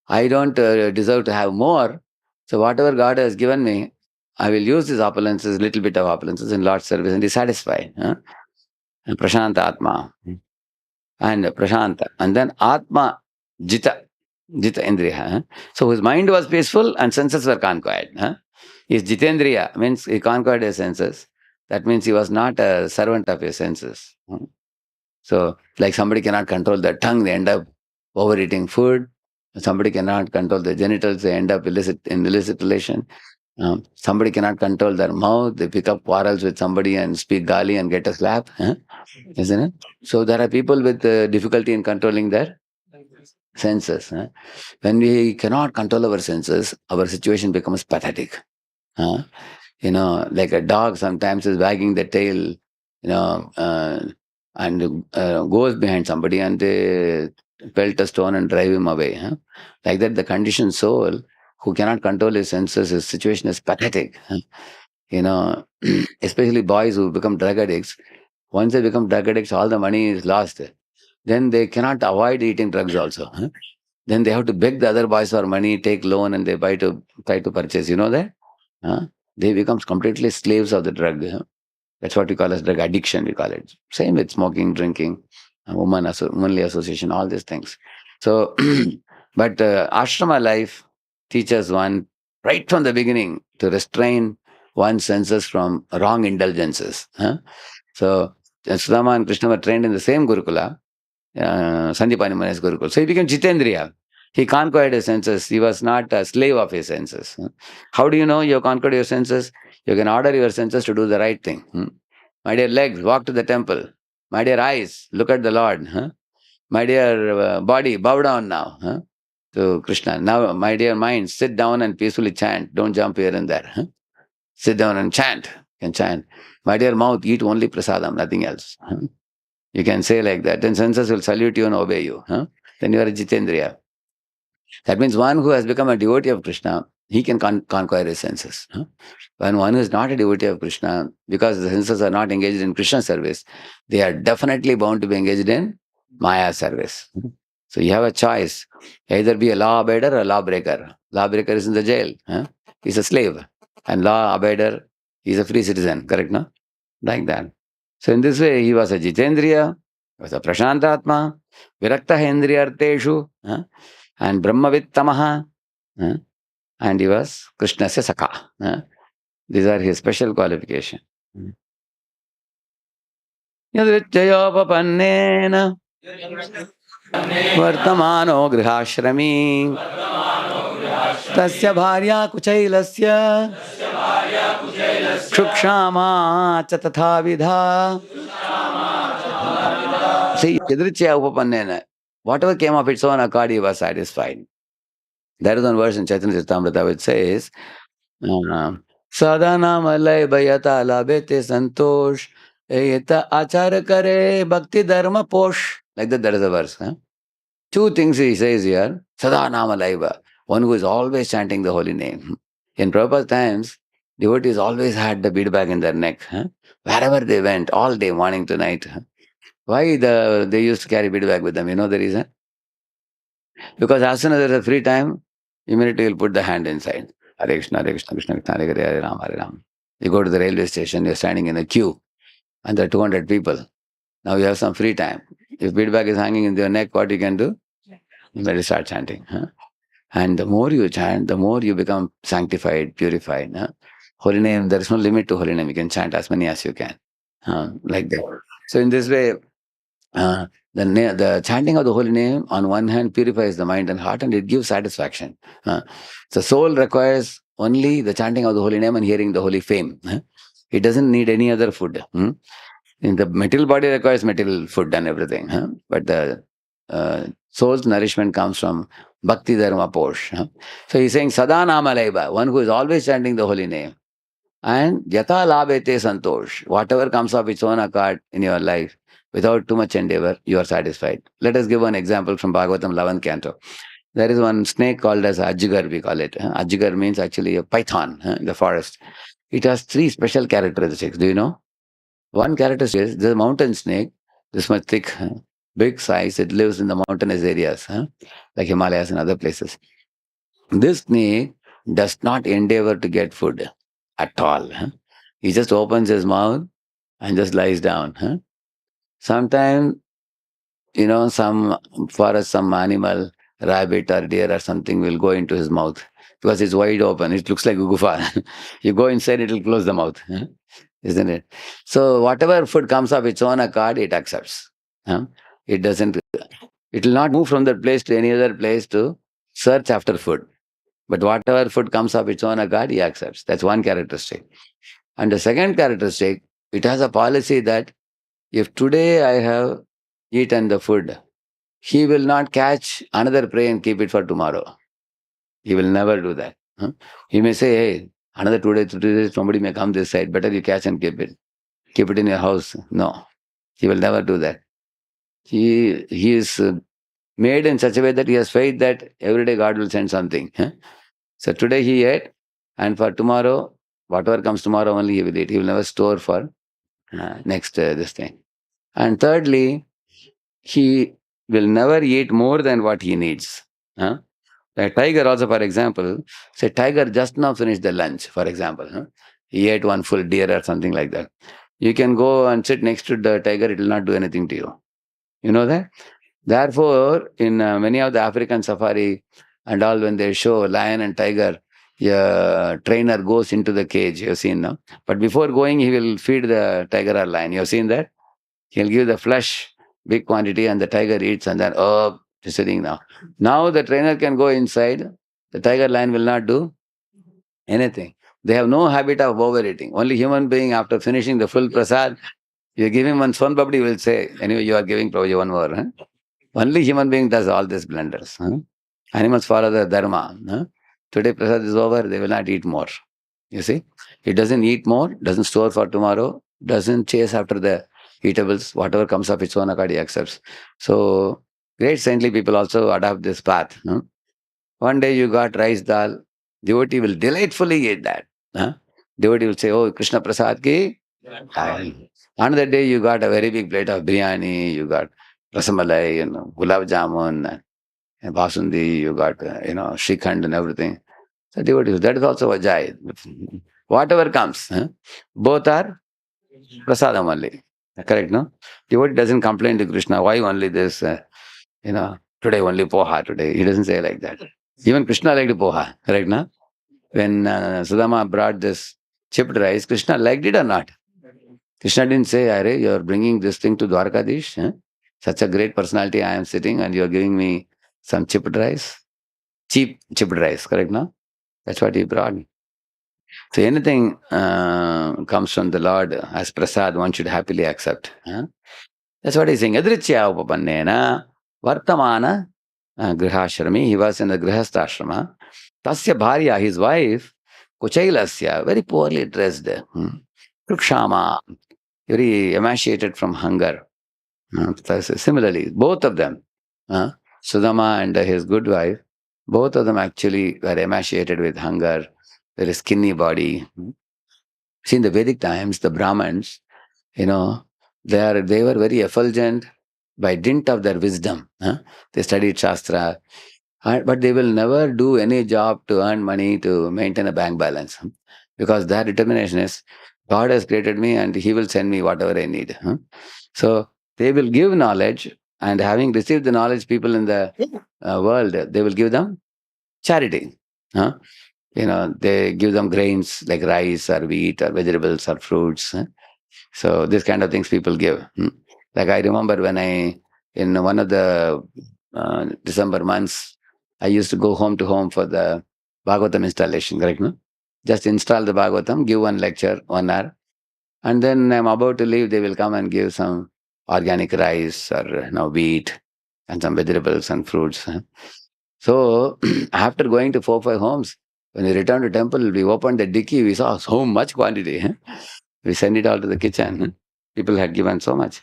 I don't deserve to have more. So whatever God has given me, I will use these opulences, little bit of opulences in Lord's service and be satisfied. And Prashanta Atma. And Prashanta. And then Atma Jita. Jita Indriya. So his mind was peaceful and senses were conquered. His Jitendriya means he conquered his senses. That means he was not a servant of his senses. So, like somebody cannot control their tongue, they end up overeating food. Somebody cannot control their genitals, they end up in illicit relation. Somebody cannot control their mouth, they pick up quarrels with somebody and speak gali and get a slap. Isn't it? So, there are people with difficulty in controlling their senses. When we cannot control our senses, our situation becomes pathetic. Like a dog sometimes is wagging the tail, and goes behind somebody and they pelt a stone and drive him away. Like that, the conditioned soul who cannot control his senses, his situation is pathetic. Especially boys who become drug addicts. Once they become drug addicts, all the money is lost. Then they cannot avoid eating drugs also. Then they have to beg the other boys for money, take loan, and they try to purchase. You know that? They become completely slaves of the drug. That's what we call as drug addiction, we call it. Same with smoking, drinking, womanly association, all these things. So, but ashrama life teaches one right from the beginning to restrain one's senses from wrong indulgences. So, Sudama and Krishna were trained in the same Gurukula, Sandipani Muni's Gurukula. So he became Jitendriya. He conquered his senses. He was not a slave of his senses. How do you know you have conquered your senses? You can order your senses to do the right thing. My dear legs, walk to the temple. My dear eyes, look at the Lord. My dear body, bow down now to Krishna. Now, my dear mind, sit down and peacefully chant. Don't jump here and there. Sit down and chant. You can chant. My dear mouth, eat only prasadam, nothing else. You can say like that. Then senses will salute you and obey you. Then you are a Jitendriya. That means one who has become a devotee of Krishna, he can conquer his senses. When one is not a devotee of Krishna, because the senses are not engaged in Krishna service, they are definitely bound to be engaged in Maya service. So you have a choice. Either be a law abader or a law breaker. Law breaker is in the jail. He's a slave. And law abader is a free citizen. Correct, no? Like that. So in this way, he was a Jitendriya, he was a Prashantatma, Virakta Hendriyarteshu, and Brahmavittamaha, and he was Krishnasya Sakha. These are his special qualification. Yadrichayopapannena Vartamano Grihashrami Tasya Bharya Kuchailasya Shukshama Chatatha Vidha. See, Yadrichaya Upapannena, whatever came of its own accord, he was satisfied. There is one verse in Chaitanya Charitamrita which says, Sadhana malai bhayata labete santosh eyata achara kare bhakti dharma posh. Like that, there is a verse. Two things he says here. Sadhana malaiva, one who is always chanting the holy name. In Prabhupada's times, devotees always had the bead bag in their neck. Wherever they went, all day, morning to night. Why they used to carry bead bag with them? You know the reason? Because as soon as there is a free time, immediately you'll put the hand inside. Hare Krishna, Hare Krishna, Krishna Krishna, Hare Hare, Hare Ram, Hare Ram. You go to the railway station, you're standing in a queue, and there are 200 people. Now you have some free time. If beadbag is hanging in your neck, what you can do? You better start chanting. And the more you chant, the more you become sanctified, purified. Holy name, there is no limit to holy name. You can chant as many as you can. Like that. So in this way, the chanting of the holy name on one hand purifies the mind and heart, and it gives satisfaction. The soul requires only the chanting of the holy name and hearing the holy fame. It doesn't need any other food. In the material body requires material food and everything. But the soul's nourishment comes from bhakti dharma posh. So he's saying sada namalaiva, one who is always chanting the holy name. And yata labete santosh, whatever comes of its own accord in your life, without too much endeavor, you are satisfied. Let us give one example from Bhagavatam 11th canto. There is one snake called as Ajgar, we call it. Ajgar means actually a python in the forest. It has three special characteristics. Do you know? One characteristic is the mountain snake, this much thick, big size. It lives in the mountainous areas, like Himalayas and other places. This snake does not endeavor to get food at all. He just opens his mouth and just lies down. Sometimes, some forest, some animal, rabbit or deer or something will go into his mouth because it's wide open. It looks like a gufa. You go inside, it will close the mouth, isn't it? So whatever food comes of its own accord, it accepts. It doesn't. It will not move from that place to any other place to search after food. But whatever food comes of its own accord, he accepts. That's one characteristic. And the second characteristic, it has a policy that if today I have eaten the food, he will not catch another prey and keep it for tomorrow. He will never do that. He may say, hey, another 2 days, 3 days, somebody may come this side. Better you catch and keep it. Keep it in your house. No, he will never do that. He is made in such a way that he has faith that every day God will send something. So today he ate, and for tomorrow, whatever comes tomorrow only he will eat. He will never store for next this thing. And thirdly, he will never eat more than what he needs. A tiger also, for example, say tiger just now finished the lunch, for example. He ate one full deer or something like that. You can go and sit next to the tiger, it will not do anything to you. You know that? Therefore, in many of the African safari and all, when they show lion and tiger, a trainer goes into the cage. You've seen, no? But before going, he will feed the tiger or lion. You've seen that? He'll give the flesh, big quantity, and the tiger eats, and then, just sitting now. Now the trainer can go inside. The tiger lion will not do anything. They have no habit of overeating. Only human being, after finishing the full prasad, you give him one swan babdi, will say, anyway, you are giving Prabhuji one more. Only human being does all these blunders. Animals follow the dharma. Today prasad is over, they will not eat more. You see, it doesn't eat more, doesn't store for tomorrow, doesn't chase after the eatables, whatever comes of its own accord, he accepts. So, great saintly people also adopt this path. One day you got rice dal, devotee will delightfully eat that. Huh? Devotee will say, "Oh, Krishna Prasad ki." Jai." Another day you got a very big plate of biryani, you got rasamalai, gulab jamun, and basundi, you got, shrikhand and everything. So devotees, that is also a jai. Whatever comes, both are prasadam only. Correct, no? Devotee doesn't complain to Krishna, why only this, today only poha today. He doesn't say like that. Even Krishna liked poha, correct, no? When Sudama brought this chipped rice, Krishna liked it or not? Krishna didn't say, Hare, you're bringing this thing to Dwarkadish. Such a great personality I am sitting and you're giving me some chipped rice. Cheap chipped rice, correct, no? That's what he brought. So anything comes from the Lord as prasad, one should happily accept. That's what he's saying. Yadrichya upapannena vartamana grihashrami. He was in the grihastha. Tasya bharya, his wife, kuchailasya, very poorly dressed. Krukshama, very emaciated from hunger. Similarly, both of them, Sudama and his good wife, both of them actually were emaciated with hunger, very skinny body. See, in the Vedic times, the Brahmins, they were very effulgent by dint of their wisdom. They studied Shastra, but they will never do any job to earn money to maintain a bank balance because their determination is God has created me and He will send me whatever I need. So they will give knowledge, and having received the knowledge, people in the world, they will give them charity. They give them grains like rice or wheat or vegetables or fruits. So this kind of things people give. Like I remember when in one of the December months, I used to go home to home for the Bhagavatam installation, correct? No? Just install the Bhagavatam, give one lecture, 1 hour, and then I'm about to leave, they will come and give some organic rice or wheat and some vegetables and fruits. So after going to 4, 5 homes, when we returned to temple, we opened the dicky, we saw so much quantity. We sent it all to the kitchen. People had given so much.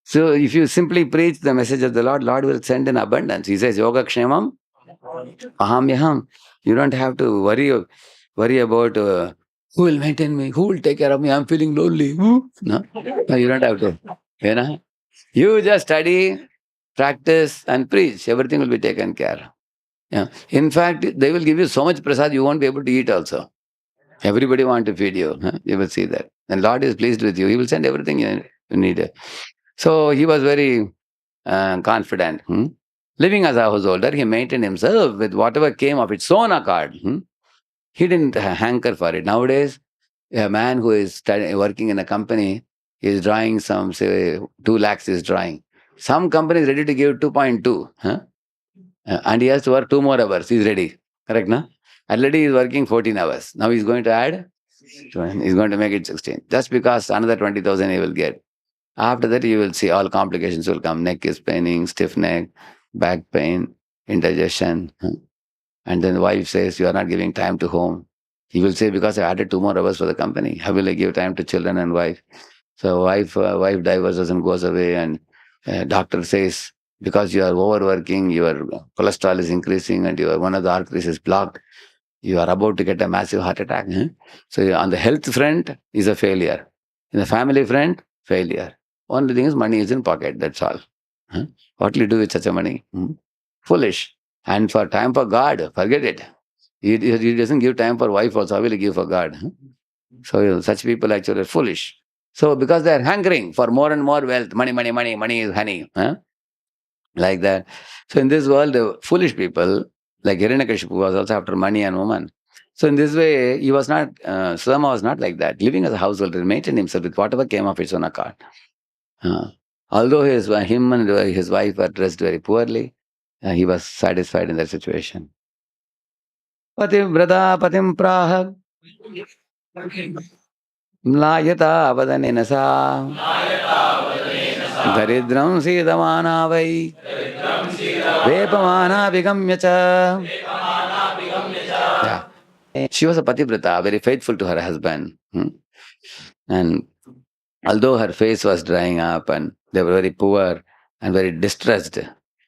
So if you simply preach the message of the Lord will send in abundance. He says, Yoga Kshemam, Aham Yaham. You don't have to worry about who will maintain me, who will take care of me, I'm feeling lonely. No, you don't have to. You just study, practice, and preach. Everything will be taken care. Yeah. In fact, they will give you so much prasad, you won't be able to eat also. Everybody want to feed you. You will see that. And Lord is pleased with you. He will send everything you need. So he was very confident. Living as a householder, he maintained himself with whatever came of its own accord. He didn't hanker for it. Nowadays, a man who is working in a company is drawing some, say, 2 lakhs is drawing. Some company is ready to give 2.2. And he has to work 2 more hours. He's ready. Correct, no? Already he's working 14 hours. Now he's going to add, he's going to make it 16. Just because another 20,000 he will get. After that, you will see all complications will come. Neck is paining, stiff neck, back pain, indigestion. And then the wife says, you are not giving time to home. He will say, because I added 2 more hours for the company. How will I give time to children and wife? So wife divorces and goes away, and doctor says, because you are overworking, your cholesterol is increasing and one of the arteries is blocked, you are about to get a massive heart attack. So on the health front is a failure. In the family front, failure. Only thing is money is in pocket, that's all. What will you do with such a money? Foolish. And for time for God, forget it. He doesn't give time for wife also. How will he give for God? So such people actually are foolish. So because they are hankering for more and more wealth, money is honey. Like that. So in this world, the foolish people, like Hiranyakashipu was also after money and woman. So in this way, he was not, Sudama was not like that. Living as a householder, maintained himself with whatever came of its own accord. Although him and his wife were dressed very poorly, he was satisfied in that situation. Patim brada patim praha mlayata avadanena sa daridram sidamana vai vepamana vigamya cha. Yeah. She was a pativrata, very faithful to her husband. And although her face was drying up and they were very poor and very distressed,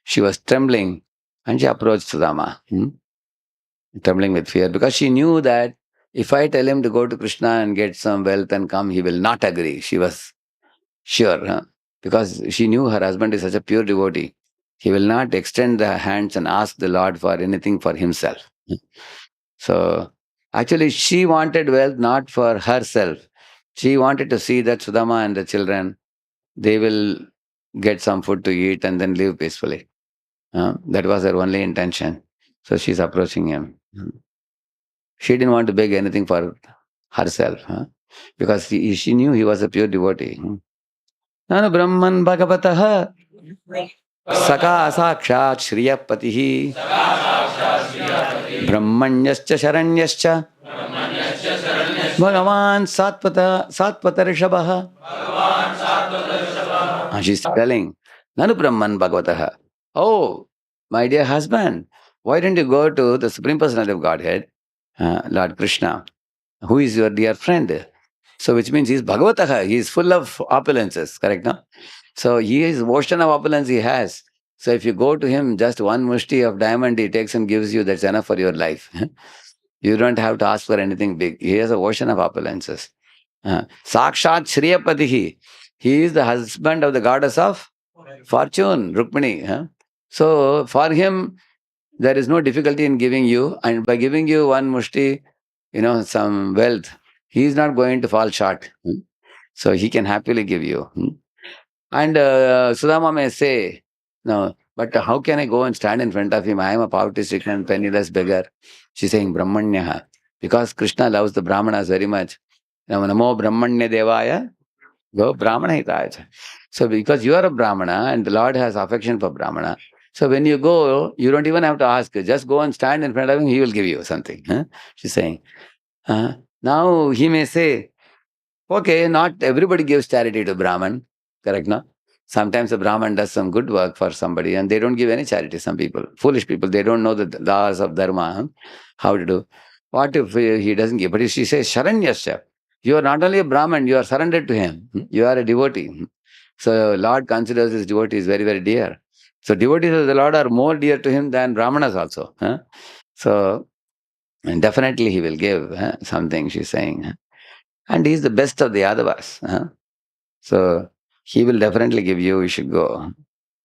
she was trembling and she approached Sudama, trembling with fear because she knew that if I tell him to go to Krishna and get some wealth and come, he will not agree. She was sure, because she knew her husband is such a pure devotee. He will not extend the hands and ask the Lord for anything for himself. So actually, she wanted wealth not for herself. She wanted to see that Sudama and the children, they will get some food to eat and then live peacefully. That was her only intention. So she's approaching him. She didn't want to beg anything for herself, because she knew he was a pure devotee. Nanu Brahman Bhagavatah Saka Sakshat Shriyapatihi Brahmanyascha Sharanyascha Bhagavan Satpata Rishabha. She's telling, Nanu Brahman Bhagavataha. Oh, my dear husband, why don't you go to the Supreme Personality of Godhead, Lord Krishna, who is your dear friend? So, which means he's Bhagavataha, he is full of opulences, correct? No? So, he is ocean of opulence he has. So, if you go to him, just one mushti of diamond he takes and gives you, that's enough for your life. You don't have to ask for anything big. He has an ocean of opulences. Sakshat Shriyapatihi. He is the husband of the goddess of fortune, Rukmini. So, for him, there is no difficulty in giving you, and by giving you one mushti, some wealth, he is not going to fall short. So, he can happily give you. And Sudama may say, no, but how can I go and stand in front of him? I am a poverty-stricken, penniless beggar. She's saying Brahmanyaha. Because Krishna loves the Brahmanas very much. Namo Brahmanya Devaya, go Brahmana Hitaya. So because you are a Brahmana and the Lord has affection for Brahmana, so when you go, you don't even have to ask. Just go and stand in front of him, he will give you something. She's saying. Now he may say, okay, not everybody gives charity to Brahman, correct, no? Sometimes a Brahman does some good work for somebody and they don't give any charity, some people. Foolish people, they don't know the laws of Dharma, how to do. What if he doesn't give? But if she says, Sharanyasya, you are not only a Brahman, you are surrendered to him. You are a devotee. So Lord considers his devotees very, very dear. So devotees of the Lord are more dear to him than Brahmanas also. So and definitely he will give something, she's saying. And he is the best of the Yadavas. So he will definitely give you, you should go.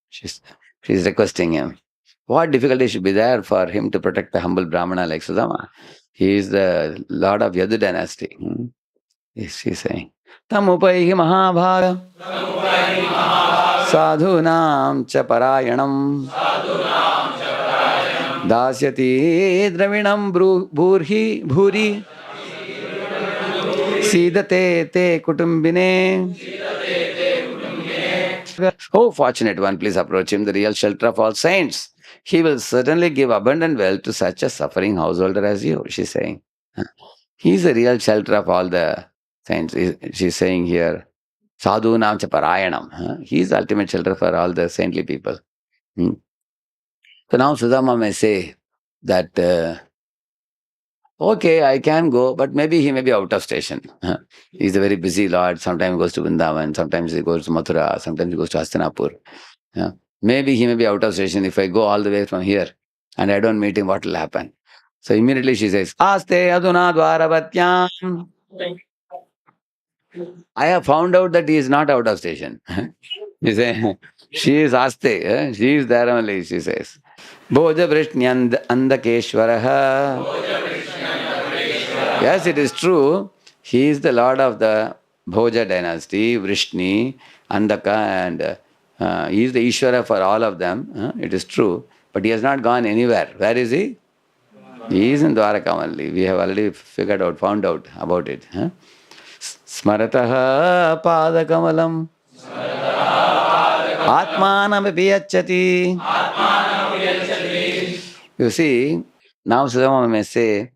She's requesting him. What difficulty should be there for him to protect the humble Brahmana like Sudama? He is the Lord of Yadu dynasty. She's saying. Tam upaihi mahabhaga sadhunam cha parayanam dasyati dravinam bhuri Sidate te kutumbine. Oh, fortunate one, please approach him, the real shelter of all saints. He will certainly give abundant wealth to such a suffering householder as you, she's saying. He is the real shelter of all the saints. She's saying here, Sadhu Nam cha Parayanam. He is the ultimate shelter for all the saintly people. So now Sudama may say that, okay, I can go, but maybe he may be out of station. He's a very busy Lord. Sometimes he goes to Vrindavan, sometimes he goes to Mathura, sometimes he goes to Hastinapur. Maybe he may be out of station. If I go all the way from here and I don't meet him, what will happen? So immediately she says, Aste aduna dvaravatyam. I have found out that he is not out of station. You say, she is Aste. She is there only, she says. Bhoja Vrishnyand Andakeshwaraha. Yes, it is true. He is the Lord of the Bhoja dynasty, Vrishni, Andaka, and he is the Ishvara for all of them. It is true. But he has not gone anywhere. Where is he? He is in Dvaraka only. We have already found out about it. Smarataha padakamalam atmanam vipiyachati. You see, now Sudama may say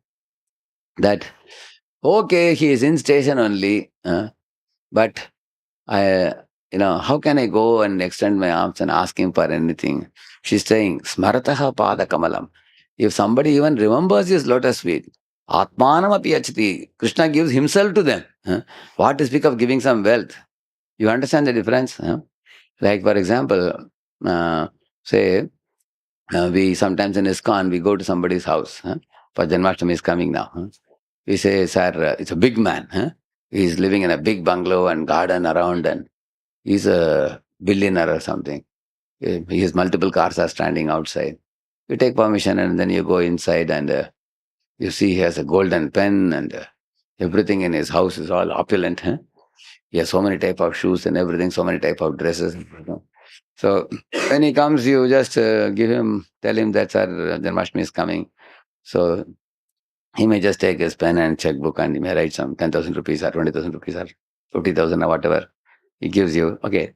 that, okay, he is in station only, but how can I go and extend my arms and ask him for anything? She's saying, Smarataha pada kamalam. If somebody even remembers his lotus feet, Atmanam api yachati. Krishna gives himself to them. What to speak of giving some wealth? You understand the difference? Like, for example, uh, say, we sometimes in ISKCON, we go to somebody's house. For Janmashtami is coming now. We say, sir, it's a big man. He's living in a big bungalow and garden around, and he's a billionaire or something. His multiple cars are standing outside. You take permission and then you go inside and you see he has a golden pen and everything in his house is all opulent. He has so many type of shoes and everything, so many type of dresses. So when he comes, you just tell him that sir, Janmashtami is coming. So he may just take his pen and checkbook and he may write some 10,000 rupees or 20,000 rupees or 50,000 or whatever he gives you. Okay,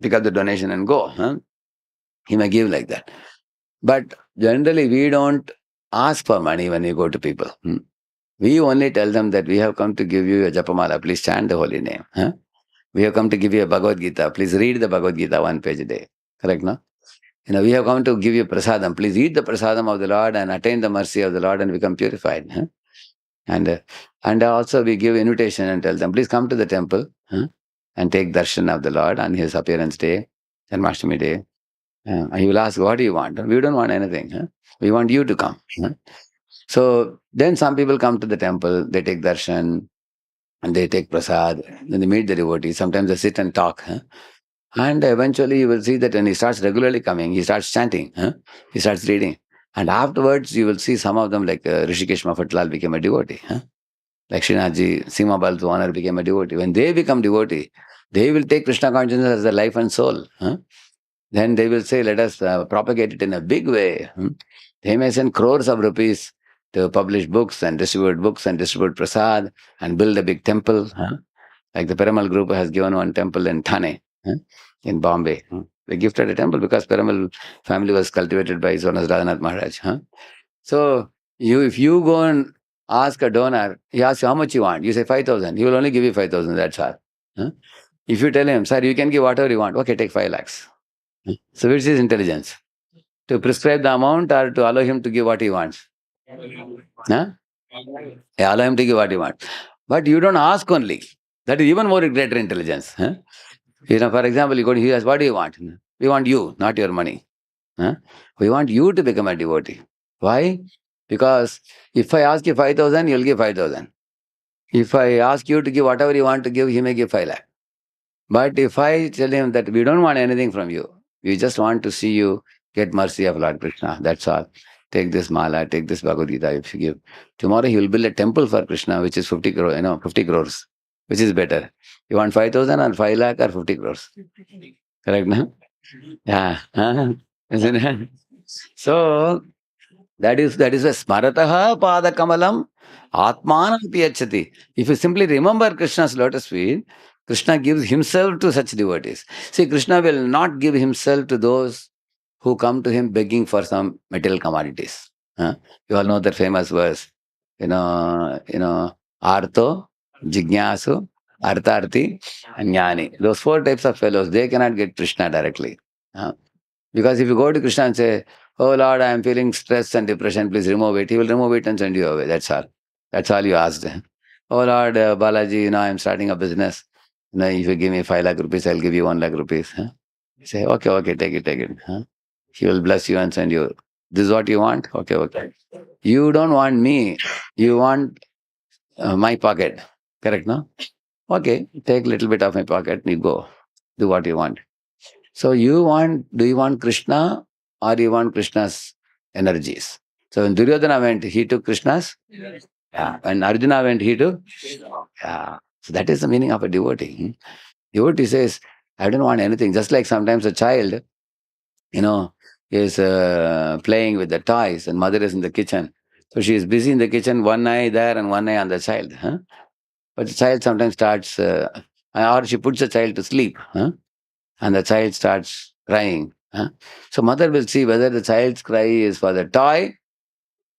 pick up the donation and go. He may give like that. But generally, we don't ask for money when we go to people. We only tell them that we have come to give you a japamala. Please chant the holy name. We have come to give you a Bhagavad Gita. Please read the Bhagavad Gita 1 page a day. Correct, no? We have come to give you prasadam. Please eat the prasadam of the Lord and attain the mercy of the Lord and become purified. And also we give invitation and tell them, please come to the temple and take darshan of the Lord on his appearance day, Janmashtami day. And he will ask, what do you want? We don't want anything. We want you to come. So then some people come to the temple, they take darshan, and they take prasad, then they meet the devotees. Sometimes they sit and talk. And eventually you will see that when he starts regularly coming, he starts chanting, he starts reading. And afterwards you will see some of them like Rishikesh Mafatlal became a devotee. Like Srinathji, Sima Bal's owner became a devotee. When they become devotee, they will take Krishna consciousness as their life and soul. Then they will say, let us propagate it in a big way. They may send crores of rupees to publish books and distribute prasad and build a big temple. Like the Perumal group has given one temple in Thane, in Bombay. They gifted a temple because Perumal family was cultivated by His Holiness Radhanath Maharaj. So if you go and ask a donor, he asks you how much you want. You say 5,000. He will only give you 5,000. That's all. If you tell him, sir, you can give whatever you want. Okay, take 5 lakhs. So which is intelligence? To prescribe the amount or to allow him to give what he wants? Huh? Yeah, allow him to give what he wants. But you don't ask only. That is even more greater intelligence. For example, you go to he asks, what do you want? We want you, not your money. We want you to become a devotee. Why? Because if I ask you 5,000, you'll give 5,000. If I ask you to give whatever you want to give, he may give 5 lakh. But if I tell him that we don't want anything from you, we just want to see you get mercy of Lord Krishna, that's all. Take this mala, take this Bhagavad Gita if you give. Tomorrow he will build a temple for Krishna, which is 50 crore, 50 crores. Which is better? You want 5,000 or 5 lakh or 50 crores? Correct, no? Yeah. Isn't it? So that is a smarataha pada kamalam atmanam piyachati. If you simply remember Krishna's lotus feet, Krishna gives himself to such devotees. See, Krishna will not give himself to those who come to him begging for some material commodities. You all know that famous verse, Artho, Jignasu, Artharthi, and Jnani. Those 4 types of fellows, they cannot get Krishna directly. Because if you go to Krishna and say, oh Lord, I am feeling stress and depression, please remove it, he will remove it and send you away. That's all. That's all you asked. Oh Lord, Balaji, I am starting a business. If you give me 5 lakh rupees, I'll give you 1 lakh rupees. You say, okay, take it. He will bless you and send you. This is what you want? Okay. You don't want me. You want my pocket. Correct, no? Okay, take a little bit of my pocket and you go. Do what you want. So do you want Krishna or you want Krishna's energies? So when Duryodhana went, he took Krishna's? Yeah. When Arjuna went, he took? Yeah. So that is the meaning of a devotee. Devotee says, I don't want anything. Just like sometimes a child, is playing with the toys and mother is in the kitchen. So she is busy in the kitchen, one eye there and one eye on the child. But the child sometimes starts, or she puts the child to sleep. And the child starts crying. So mother will see whether the child's cry is for the toy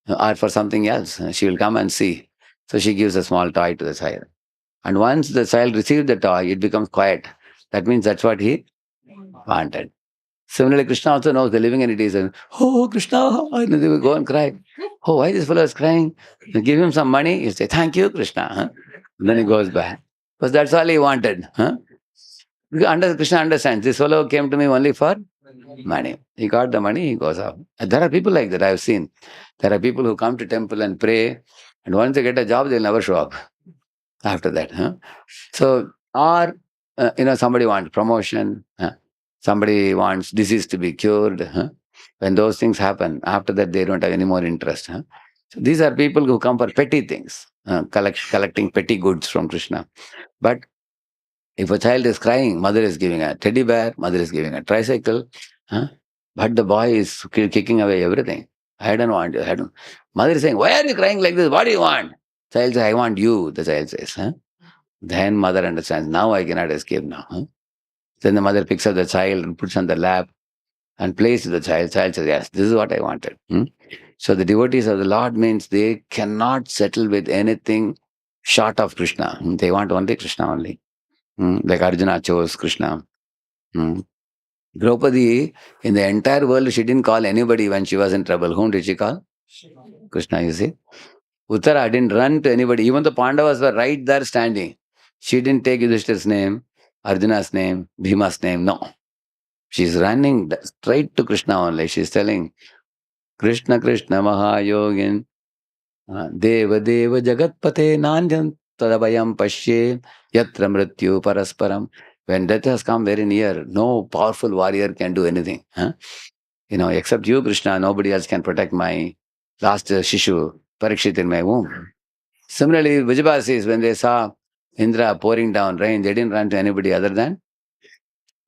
or for something else. She will come and see. So she gives a small toy to the child. And once the child receives the toy, it becomes quiet. That means that's what he wanted. Similarly, Krishna also knows the living entities and, oh, Krishna, and they will go and cry. Oh, why this fellow is crying? You give him some money, you say, thank you, Krishna. Huh? And then he goes back. Because that's all he wanted. Huh? Because Krishna understands, this fellow came to me only for money. He got the money, he goes out. And there are people like that I've seen. There are people who come to temple and pray, and once they get a job, they'll never show up after that. Huh? So, or, somebody wants promotion, somebody wants disease to be cured. Huh? When those things happen, after that, they don't have any more interest. Huh? So these are people who come for petty things, collecting petty goods from Krishna. But if a child is crying, mother is giving a teddy bear, mother is giving a tricycle, huh? But the boy is kicking away everything. I don't want you. I don't. Mother is saying, why are you crying like this? What do you want? Child says, I want you, the child says. Huh? Then mother understands, now I cannot escape now. Huh? Then the mother picks up the child and puts on the lap and plays with the child. Child says, yes, this is what I wanted. So the devotees of the Lord means they cannot settle with anything short of Krishna. They want only Krishna only. Like Arjuna chose Krishna. Draupadi, in the entire world, she didn't call anybody when she was in trouble. Whom did she call? Krishna, you see. Uttara didn't run to anybody. Even the Pandavas were right there standing. She didn't take Yudhishthir's name, Arjuna's name, Bhima's name. No. She's running straight to Krishna only. She's telling, Krishna, Krishna, Mahayogin, Deva, Deva, Jagatpate, Nanjan, Tadabayam, Pashye, Yatra Mrityu, Parasparam. When death has come very near, no powerful warrior can do anything. Huh? Except you, Krishna, nobody else can protect my last Shishu, Parikshit in my womb. Similarly, Vijayavasis, when they saw Indra pouring down rain, they didn't run to anybody other than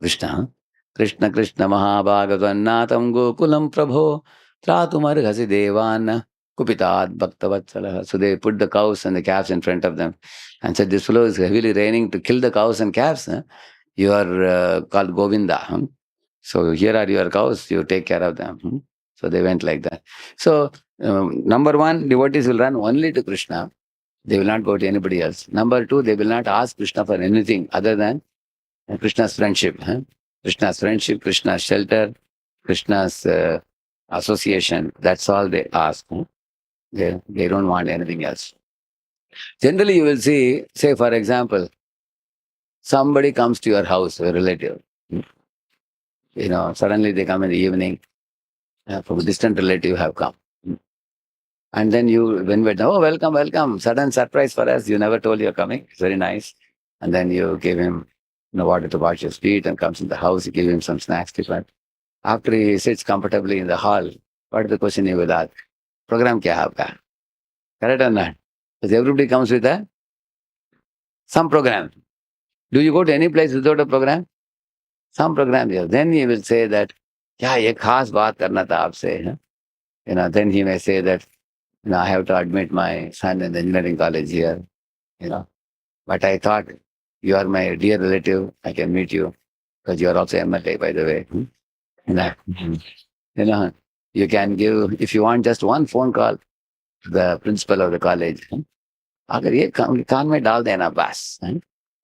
Krishna. Krishna, Krishna, Mahabhagavatannatam Gokulam Prabho, Tratumarghasi Devan, Kupitat Bhaktavatsala. So they put the cows and the calves in front of them and said, this fellow is heavily raining to kill the cows and calves. Huh? You are called Govinda. Huh? So here are your cows, you take care of them. So they went like that. So, number one, devotees will run only to Krishna. They will not go to anybody else. Number two, they will not ask Krishna for anything other than Krishna's friendship. Krishna's friendship, Krishna's shelter, Krishna's association. That's all they ask. They don't want anything else. Generally, you will see, say for example, somebody comes to your house, a relative. Suddenly they come in the evening, from a distant relative have come. And then you invite them, oh, welcome, welcome. Sudden surprise for us. You never told you're coming. It's very nice. And then you give him water to wash his feet and comes in the house. You give him some snacks to eat. After he sits comfortably in the hall, what is the question he will ask? Program kya hai aapka? Correct or not? Because everybody comes with some program. Do you go to any place without a program? Some program, yes. Then he will say that, yeah, ye khas baat karna tha aapse. Then he may say that, I have to admit my son in the engineering college here. But I thought, you are my dear relative, I can meet you, because you are also MLA, by the way. You can give, if you want just one phone call to the principal of the college, अगर ये कान में डाल देना बस,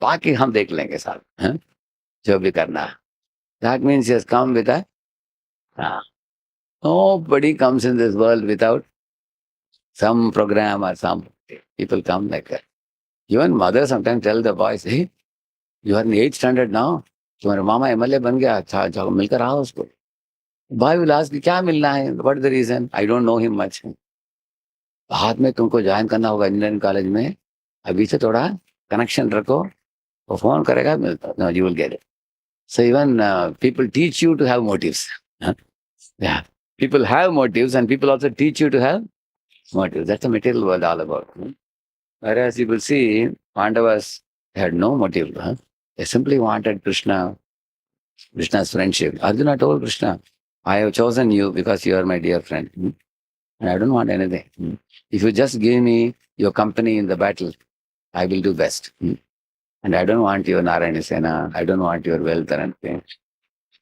बाकी हम देख लेंगे साहब, जो भी करना. That means he has come with nobody comes in this world without some program or some people come like that. Even mother sometimes tell the boys, hey, you are in 8th standard now, तुम्हारा मामा MLA बन गया, अच्छा जाओ मिलकर आओ उसको. Boy will ask, क्या मिलना है? What is the reason? I don't know him much. बाद में तुमको ज्वाइन करना होगा इंजीनियरिंग कॉलेज में, अभी से थोड़ा कनेक्शन रखो, वो फोन करेगा मिलता. No, you will get it. So even people teach you to have motives. Yeah, people have motives and people also teach you to have motives. That's the material world all about. Whereas you will see, Pandavas had no motive. They simply wanted Krishna's friendship. Arjuna told Krishna, I have chosen you because you are my dear friend. And I don't want anything. If you just give me your company in the battle, I will do best. And I don't want your Narayana Sena. I don't want your wealth or anything.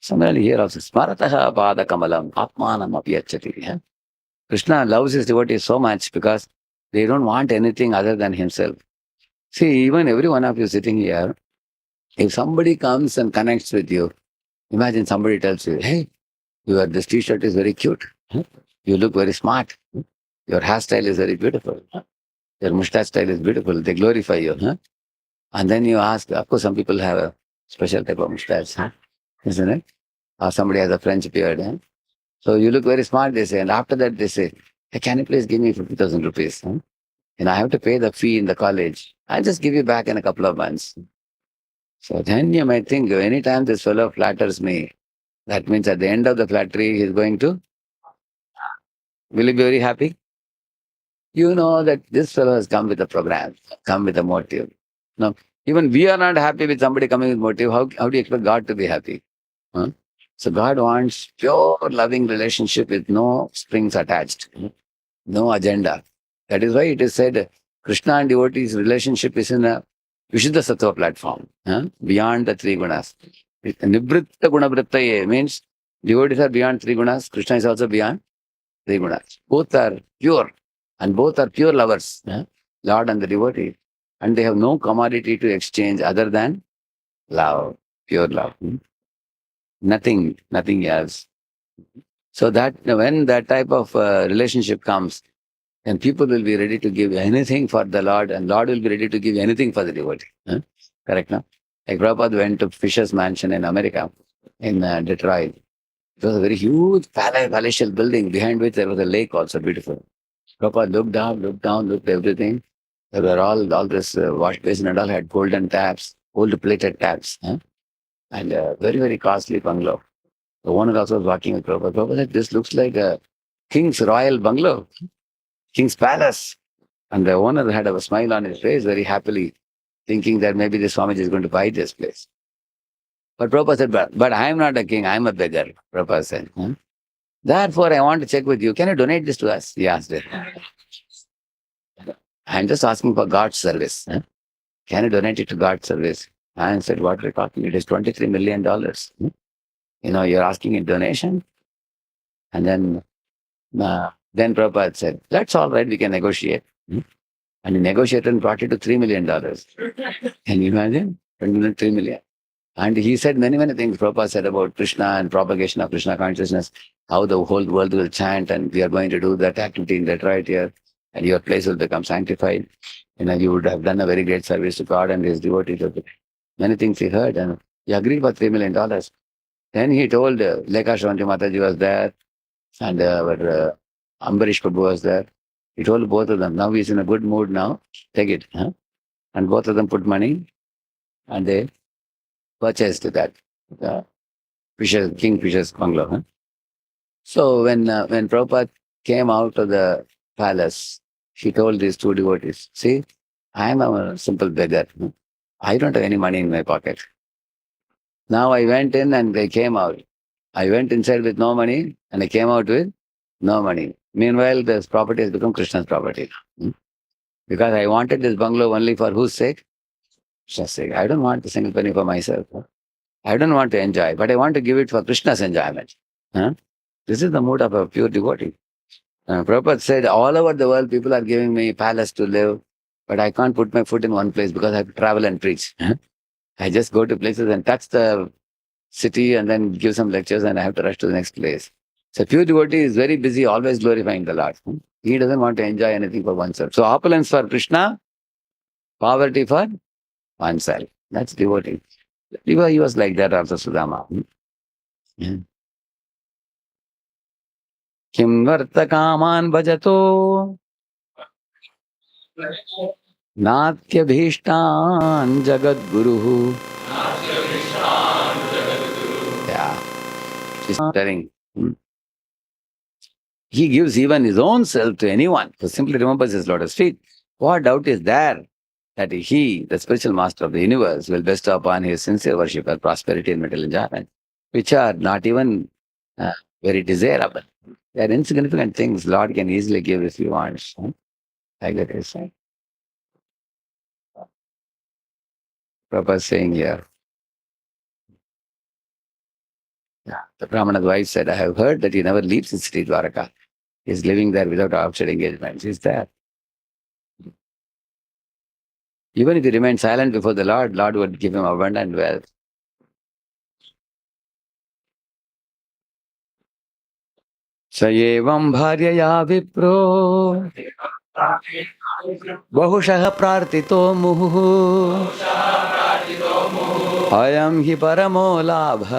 Similarly here also, Smarataha Pada Kamalam Atmanam Apyachati. Krishna loves his devotees so much because they don't want anything other than himself. See, even every one of you sitting here, if somebody comes and connects with you, Imagine somebody tells you, hey, this t-shirt is very cute. Huh? You look very smart. Huh? Your hairstyle is very beautiful. Huh? Your mustache style is beautiful. They glorify you. Huh? And then you ask, of course, some people have a special type of mustache, huh? Isn't it? Or somebody has a French beard. Huh? So you look very smart, they say. And after that, they say, hey, can you please give me 50,000 rupees? Huh? And I have to pay the fee in the college. I'll just give you back in a couple of months. So then you might think, anytime this fellow flatters me, that means at the end of the flattery, he's going to, will he be very happy? You know that this fellow has come with a program, come with a motive. No, even we are not happy with somebody coming with motive. How do you expect God to be happy? Huh? So God wants pure loving relationship with no strings attached, no agenda. That is why it is said Krishna and devotees relationship is in a Vishuddha Sattva platform, beyond the three gunas. Nibritta gunavrittaye means devotees are beyond three gunas. Krishna is also beyond three gunas. Both are pure and both are pure lovers, Lord and the devotee. And they have no commodity to exchange other than love, pure love. Nothing else. So that when that type of relationship comes, then people will be ready to give anything for the Lord, and Lord will be ready to give anything for the devotee. Correct, no? Like Prabhupada went to Fisher's Mansion in America, in Detroit. It was a very huge palatial building behind which there was a lake also beautiful. Prabhupada looked down, looked everything. There were all this wash basin and all had golden taps, gold plated taps, and a very, very costly bungalow. The owner also was walking with Prabhupada. Prabhupada said, this looks like a king's royal bungalow, king's palace. And the owner had a smile on his face very happily, thinking that maybe the Swamiji is going to buy this place. But Prabhupada said, but I am not a king, I am a beggar, Prabhupada said. Therefore, I want to check with you. Can you donate this to us? He asked it. I'm just asking for God's service. Can you donate it to God's service? I said, what are you talking? It is $23 million. You're asking in donation. And then Prabhupada said, that's all right, we can negotiate. And he negotiated and brought it to $3 million. Can you imagine? $3 million. And he said many, many things. Prabhupada said about Krishna and propagation of Krishna consciousness, how the whole world will chant, and we are going to do that activity in Detroit here, and your place will become sanctified. You would have done a very great service to God and his devotees. Many things he heard, and he agreed for $3 million. Then he told Lekha Shravanti Mataji was there, and our Ambarish Prabhu was there. He told both of them, now he's in a good mood now, take it. And both of them put money, and they purchased that. Kingfisher's bungalow. So when Prabhupada came out of the palace, he told these two devotees, see, I am a simple beggar. I don't have any money in my pocket. Now I went in and I came out. I went inside with no money and I came out with no money. Meanwhile, this property has become Krishna's property. Because I wanted this bungalow only for whose sake? Krishna's sake. I don't want a single penny for myself. I don't want to enjoy, but I want to give it for Krishna's enjoyment. This is the mood of a pure devotee. Prabhupada said, all over the world, people are giving me palace to live, but I can't put my foot in one place because I have to travel and preach. I just go to places and touch the city and then give some lectures and I have to rush to the next place. So pure devotee is very busy, always glorifying the Lord. He doesn't want to enjoy anything for oneself. So opulence for Krishna, poverty for oneself. That's devotee. He was like that also, Sudama. Kim varta kaman bhajato natyabhishtan jagat guru. Yeah, she's telling. He gives even his own self to anyone who simply remembers his lotus feet. What doubt is there that he, the spiritual master of the universe, will bestow upon his sincere worshipper prosperity and material enjoyment, which are not even very desirable. They are insignificant things Lord can easily give if he wants. Like that is right. Prabhupada saying here. Yeah. The Brahmana's wife said, I have heard that he never leaves his city Dvaraka. He is living there without outside engagements. He's there. Even if he remained silent before the Lord, Lord would give him abundant wealth. स एवं भार्यया विप्रो बहुशः प्रार्थितो मुहुः अयं हि परमो लाभः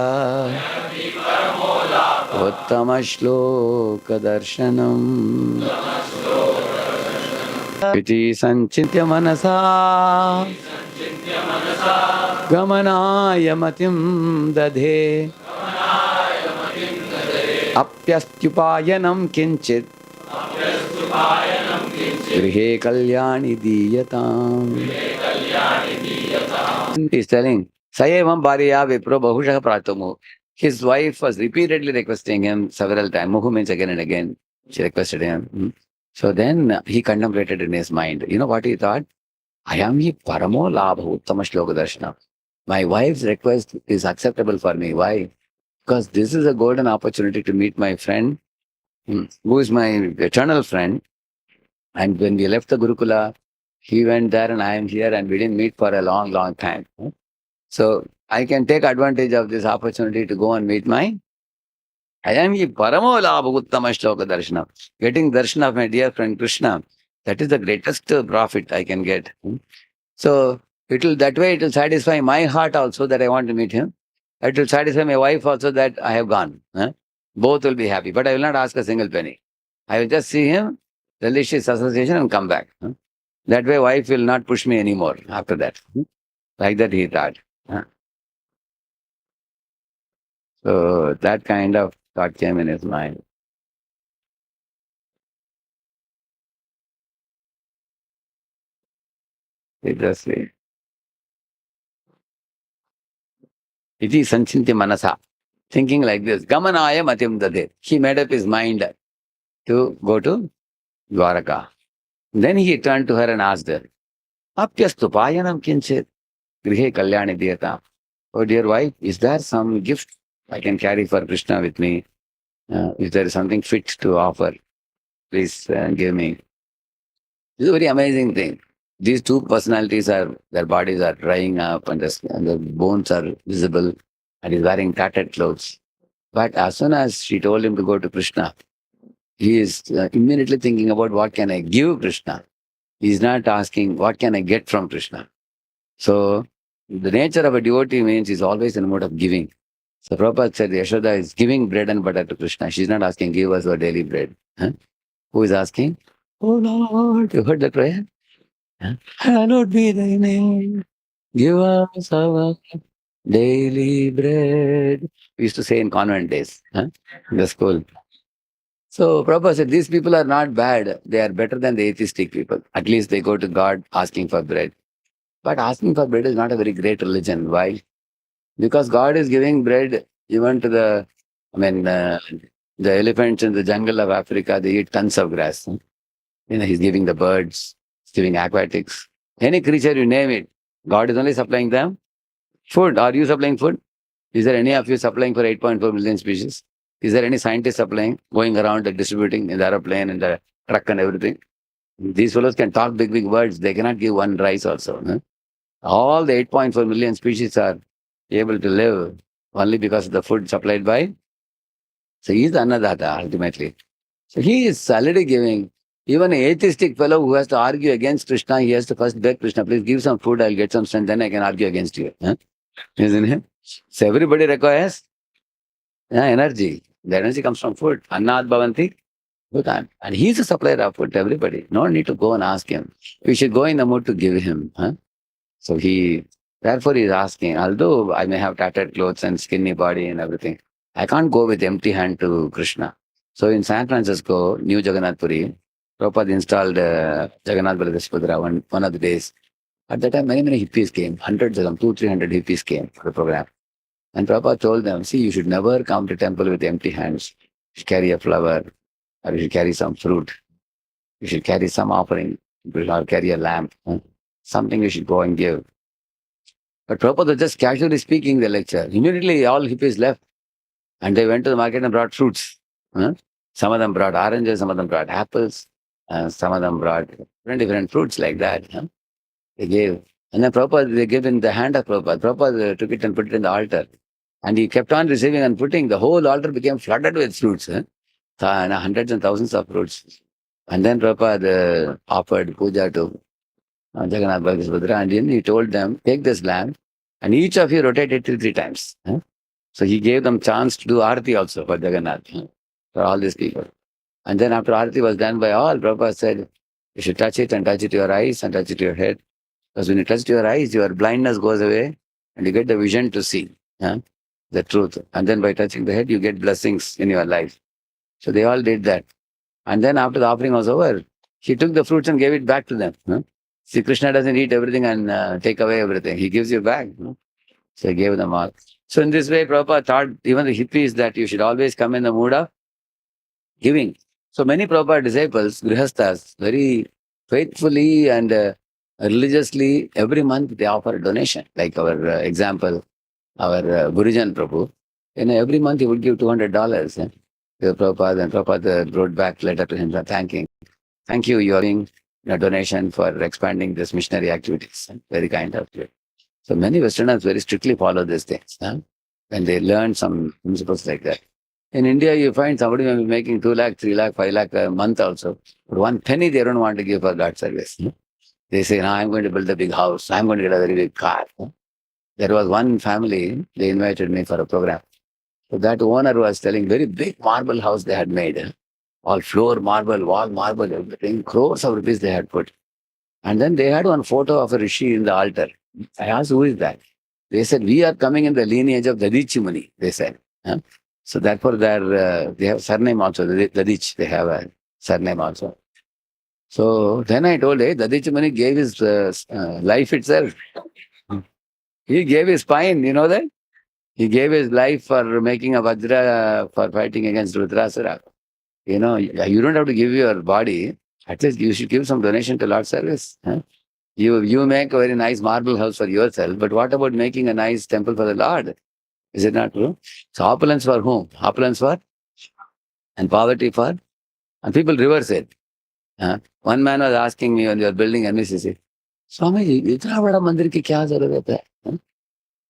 उत्तमश्लोकदर्शनम् इति सञ्चिन्त्य मनसा गमनाय मतिं दधे अप्यस्त्युपायनं किञ्चित् गृहे कल्याणि दीयताम्. He's telling, Sayevam Bhariya Vipro Bahushah Pratamu. His wife was repeatedly requesting him several times. Muhu means again and again. She requested him. So then he contemplated in his mind. You know what he thought? I am hi paramo labha uttama shloka darshana. My wife's request is acceptable for me. Why? Because this is a golden opportunity to meet my friend, who is my eternal friend. And when we left the Gurukula, he went there and I am here and we didn't meet for a long, long time. So I can take advantage of this opportunity to go and meet my Ayami Paramo Labha Uttama Shloka Darshana. Getting darshan of my dear friend Krishna, that is the greatest profit I can get. So that way it will satisfy my heart also that I want to meet him. It will satisfy my wife also that I have gone. Both will be happy. But I will not ask a single penny. I will just see him, relish his association and come back. That way wife will not push me anymore after that. Like that he thought. So that kind of thought came in his mind. It just iti sanchintya manasa. Thinking like this, Gamanaya matim dade. He made up his mind to go to Dvaraka. Then he turned to her and asked her, Apyastu payanam kinchit grihe kalyani diyata. Oh dear wife, is there some gift I can carry for Krishna with me? If there is something fit to offer, please give me. This is a very amazing thing. These two personalities their bodies are drying up and the bones are visible and he's wearing tattered clothes. But as soon as she told him to go to Krishna, he is immediately thinking about what can I give Krishna. He is not asking what can I get from Krishna. So the nature of a devotee means he's always in a mode of giving. So Prabhupada said Yashoda is giving bread and butter to Krishna. She's not asking, give us our daily bread. Who is asking? Oh Lord, you heard that prayer? Hallowed be thy name. Give us our daily bread. We used to say in convent days, in the school. So Prabhupada said, these people are not bad. They are better than the atheistic people. At least they go to God asking for bread. But asking for bread is not a very great religion. Why? Because God is giving bread even to the elephants in the jungle of Africa, they eat tons of grass. He's giving the birds, he's giving aquatics. Any creature you name it, God is only supplying them food. Are you supplying food? Is there any of you supplying for 8.4 million species? Is there any scientist supplying, going around and distributing in the aeroplane, in the truck and everything? These fellows can talk big, big words. They cannot give one rice also. All the 8.4 million species are able to live only because of the food supplied by. So he is the Annadata ultimately. So he is already giving. Even an atheistic fellow who has to argue against Krishna, he has to first beg Krishna, please give some food, I'll get some strength, then I can argue against you. Isn't it? So everybody requires energy. The energy comes from food. Annad bhavanti bhutan. And he is a supplier of food to everybody. No need to go and ask him. We should go in the mood to give him. So therefore he is asking, although I may have tattered clothes and skinny body and everything, I can't go with empty hand to Krishna. So in San Francisco, New Jagannath Puri, Prabhupada installed Jagannath Baladesh one of the days. At that time, many, many hippies came, hundreds of them, 200-300 hippies came for the program. And Prabhupada told them, see, you should never come to temple with empty hands. You should carry a flower, or you should carry some fruit. You should carry some offering, or carry a lamp. Something you should go and give. But Prabhupada was just casually speaking the lecture. Immediately all hippies left and they went to the market and brought fruits. Some of them brought oranges, some of them brought apples, some of them brought different fruits like that. They gave. And then Prabhupada, they gave in the hand of Prabhupada. Prabhupada took it and put it in the altar. And he kept on receiving and putting. The whole altar became flooded with fruits. hundreds and thousands of fruits. And then Prabhupada offered puja to Jagannath Balakrishna Subhadra, and then he told them, take this lamp, and each of you rotate it three times. So he gave them chance to do Arati also for Jagannath, for all these people. And then after Arati was done by all, Prabhupada said, you should touch it and touch it to your eyes and touch it to your head. Because when you touch to your eyes, your blindness goes away and you get the vision to see the truth. And then by touching the head, you get blessings in your life. So they all did that. And then after the offering was over, he took the fruits and gave it back to them. See, Krishna doesn't eat everything and take away everything. He gives you back. So he gave them all. So in this way, Prabhupada taught even the hippies that you should always come in the mood of giving. So many Prabhupada disciples, Grihasthas, very faithfully and religiously, every month they offer a donation. Like our example, our Gurujan Prabhu, every month he would give $200 to Prabhupada, and Prabhupada wrote back letter to him thanking. Thank you, you are giving a donation for expanding this missionary activities. Very kind of you. So many Westerners very strictly follow these things. When they learn some principles like that. In India, you find somebody may be making 2 lakh, 3 lakh, 5 lakh a month also. But one penny they don't want to give for God service. They say, no, I'm going to build a big house. I'm going to get a very big car. There was one family, they invited me for a program. So that owner was telling very big marble house they had made. All floor marble, wall marble, everything. Crores of rupees they had put. And then they had one photo of a rishi in the altar. I asked, who is that? They said, we are coming in the lineage of Dadichi Muni, they said. So therefore, they have surname also, Dadich, they have a surname also. So then I told, hey, Dadichi Muni gave his life itself. He gave his spine, you know that? He gave his life for making a Vajra for fighting against Rudrasura. You don't have to give your body. At least you should give some donation to Lord's service. You make a very nice marble house for yourself, but what about making a nice temple for the Lord? Is it not true? So opulence for whom? Opulence for? And poverty for? And people reverse it. One man was asking me when you are building MSCC, Swami, itna bada mandir ki kya zarurat hai?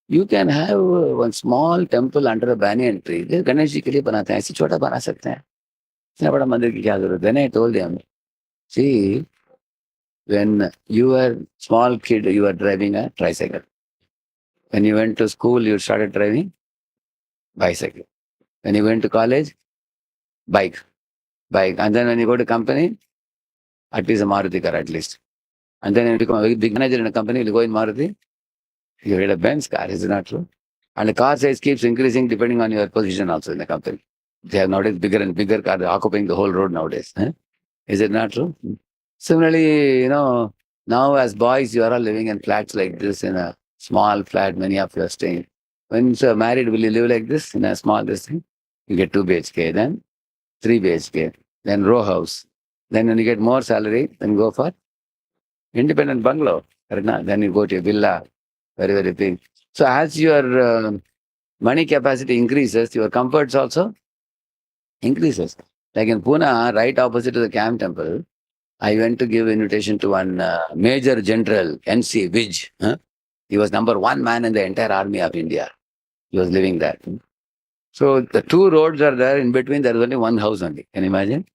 You can have one small temple under a banyan tree. Ganesh ji ke liye banate hain. ऐसे छोटा बना सकते हैं. इतना बड़ा मंदिर की क्या जरूरत है? Then I told him, see, when you were small kid, you were driving a tricycle. When you went to school, you started driving bicycle. When you went to college, bike. And then when you go to company, at least a Maruti car at least. And then when you become a big manager in a company, you go in Maruti, you get a Benz car, is it not true? And the car size keeps increasing depending on your position also in the company. They have nowadays bigger and bigger cars occupying the whole road nowadays. Is it not true? Similarly, now as boys, you are all living in flats like this in a small flat, many of you are staying. When you're married, will you live like this in a small this thing? You get 2 BHK, then 3 BHK, then row house. Then when you get more salary, then go for independent bungalow. Then you go to a villa, very, very big. So as your money capacity increases, your comforts also increases. Like in Pune, right opposite to the Camp Temple, I went to give invitation to one Major General, NC Vij. He was number 1 man in the entire army of India. He was living there. So the 2 roads are there. In between, there is only one house only. Can you imagine?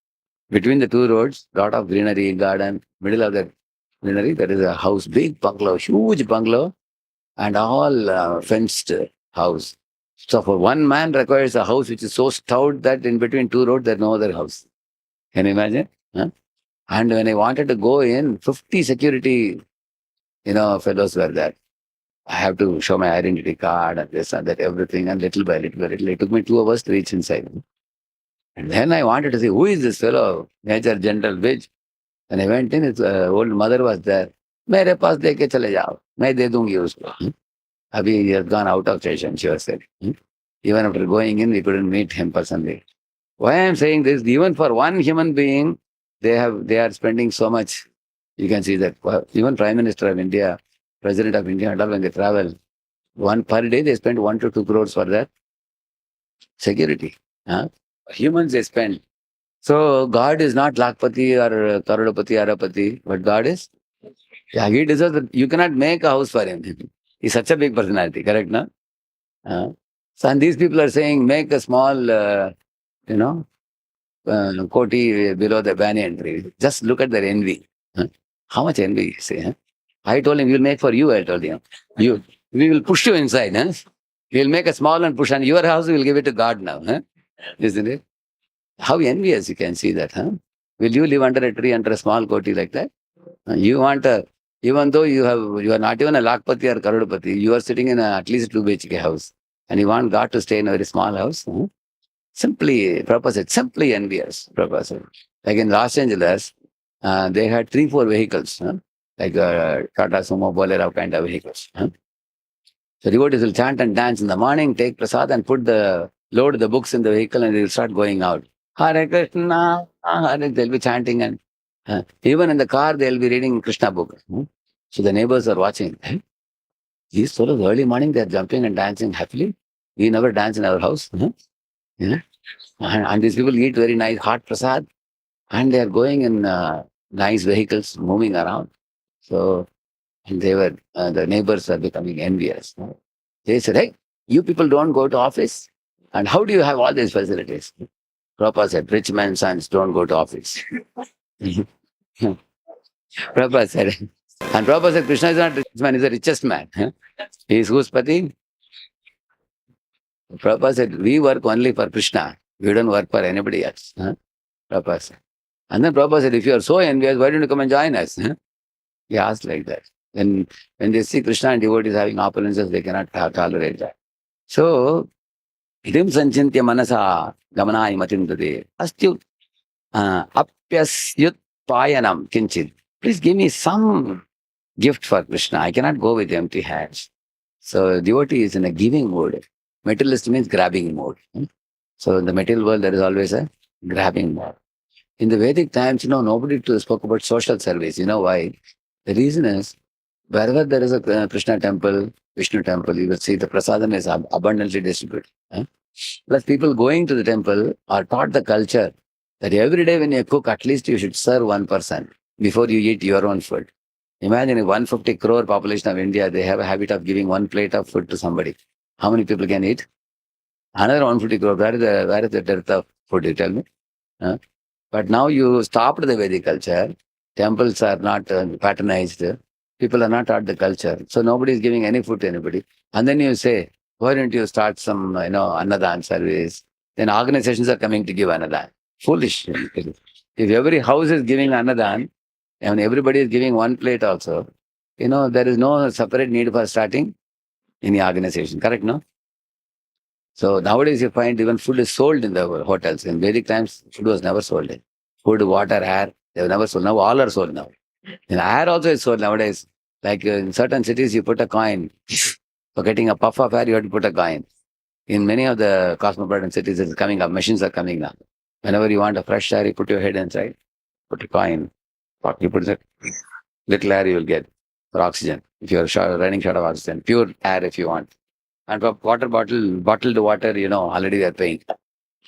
Between the 2 roads, lot of greenery, garden. Middle of the greenery, there is a house, big bungalow, huge bungalow, and all fenced house. So for 1 man requires a house which is so stout that in between 2 roads, there is no other house. Can you imagine? And when I wanted to go in, 50 security, fellows were there. I have to show my identity card and this and that, everything, and little by little by little. It took me 2 hours to reach inside. And then I wanted to see, who is this fellow, Major General Vij? And I went in, his old mother was there. मेरे पास दे के चले जाओ, मैं दे दूंगी उसको. Abhi he has gone out of station, she was saying. Even after going in, we couldn't meet him personally. Why I am saying this, even for one human being, they are spending so much. You can see that even Prime Minister of India, President of India, and all when they travel, one per day they spend 1 to 2 crores for that security. Humans they spend. So God is not Lakpati or Karodapati, Arapati, but God is, he deserves that. You cannot make a house for him. He's such a big personality, correct, no? So and these people are saying, make a small, koti below the banyan tree. Just look at their envy. Huh? How much envy you see? Huh? I told him, we'll make for you. I told him, we will push you inside. Huh? We'll make a small and push, and your house we'll give it to God now. Huh? Isn't it? How envious you can see that, huh? Will you live under a tree, under a small koti like that? You want a, even though you are not even a lakpati or karudapati, you are sitting in at least 2 BHK house, and you want God to stay in a very small house. Huh? Simply, Prabhupada said, simply envious, Prabhupada said. Like in Los Angeles, they had 3, 4 vehicles, huh? Like Tata Sumo, Bolero kind of vehicles. Huh? So devotees will chant and dance in the morning, take prasad and load the books in the vehicle, and they will start going out. Hare Krishna, Hare, they'll be chanting, and even in the car they'll be reading Krishna book. So the neighbors are watching. Hey, these fellows early morning they're jumping and dancing happily. We never dance in our house. Yeah. And these people eat very nice hot prasad, and they are going in nice vehicles moving around. So, and the neighbors are becoming envious. They said, hey, you people don't go to office, and how do you have all these facilities? Prabhupada said, rich men's sons don't go to office. Prabhupada said, and Prabhupada said, Krishna is not a rich man, he's the richest man. He is whose pati? Prabhupada said, we work only for Krishna. We don't work for anybody else. Prabhupada said. And then Prabhupada said, if you are so envious, why don't you come and join us? He asked like that. When they see Krishna and devotees having opulences, they cannot tolerate that. So, idam sanchintya manasa gamanai matim dade astyut apyasyut payanam kinchit. Please give me some gift for Krishna. I cannot go with empty hands. So, devotee is in a giving mood. Materialist means grabbing mode. So, in the material world, there is always a grabbing mode. In the Vedic times, nobody spoke about social service. You know why? The reason is, wherever there is a Krishna temple, Vishnu temple, you will see the prasadam is abundantly distributed. Plus, people going to the temple are taught the culture that every day when you cook, at least you should serve one person before you eat your own food. Imagine a 150 crore population of India, they have a habit of giving one plate of food to somebody. How many people can eat? Another 150 crore. Where is the dearth of food, you tell me? Huh? But now you stopped the Vedic culture. Temples are not patronized. People are not taught the culture. So nobody is giving any food to anybody. And then you say, why don't you start some, Annadan service? Then organizations are coming to give Annadan. Foolish. If every house is giving Annadan, and everybody is giving one plate also, there is no separate need for starting any organization. Correct, no? So nowadays you find even food is sold in the hotels. In Vedic times, food was never sold. Food, water, air, they were never sold. Now all are sold now. And air also is sold nowadays. Like in certain cities, you put a coin. For getting a puff of air, you have to put a coin. In many of the cosmopolitan cities, it's coming up. Machines are coming now. Whenever you want a fresh air, you put your head inside, put a coin. You put a little air, you will get for oxygen. If you're running short of oxygen, pure air if you want. And for bottled water, already they're paying.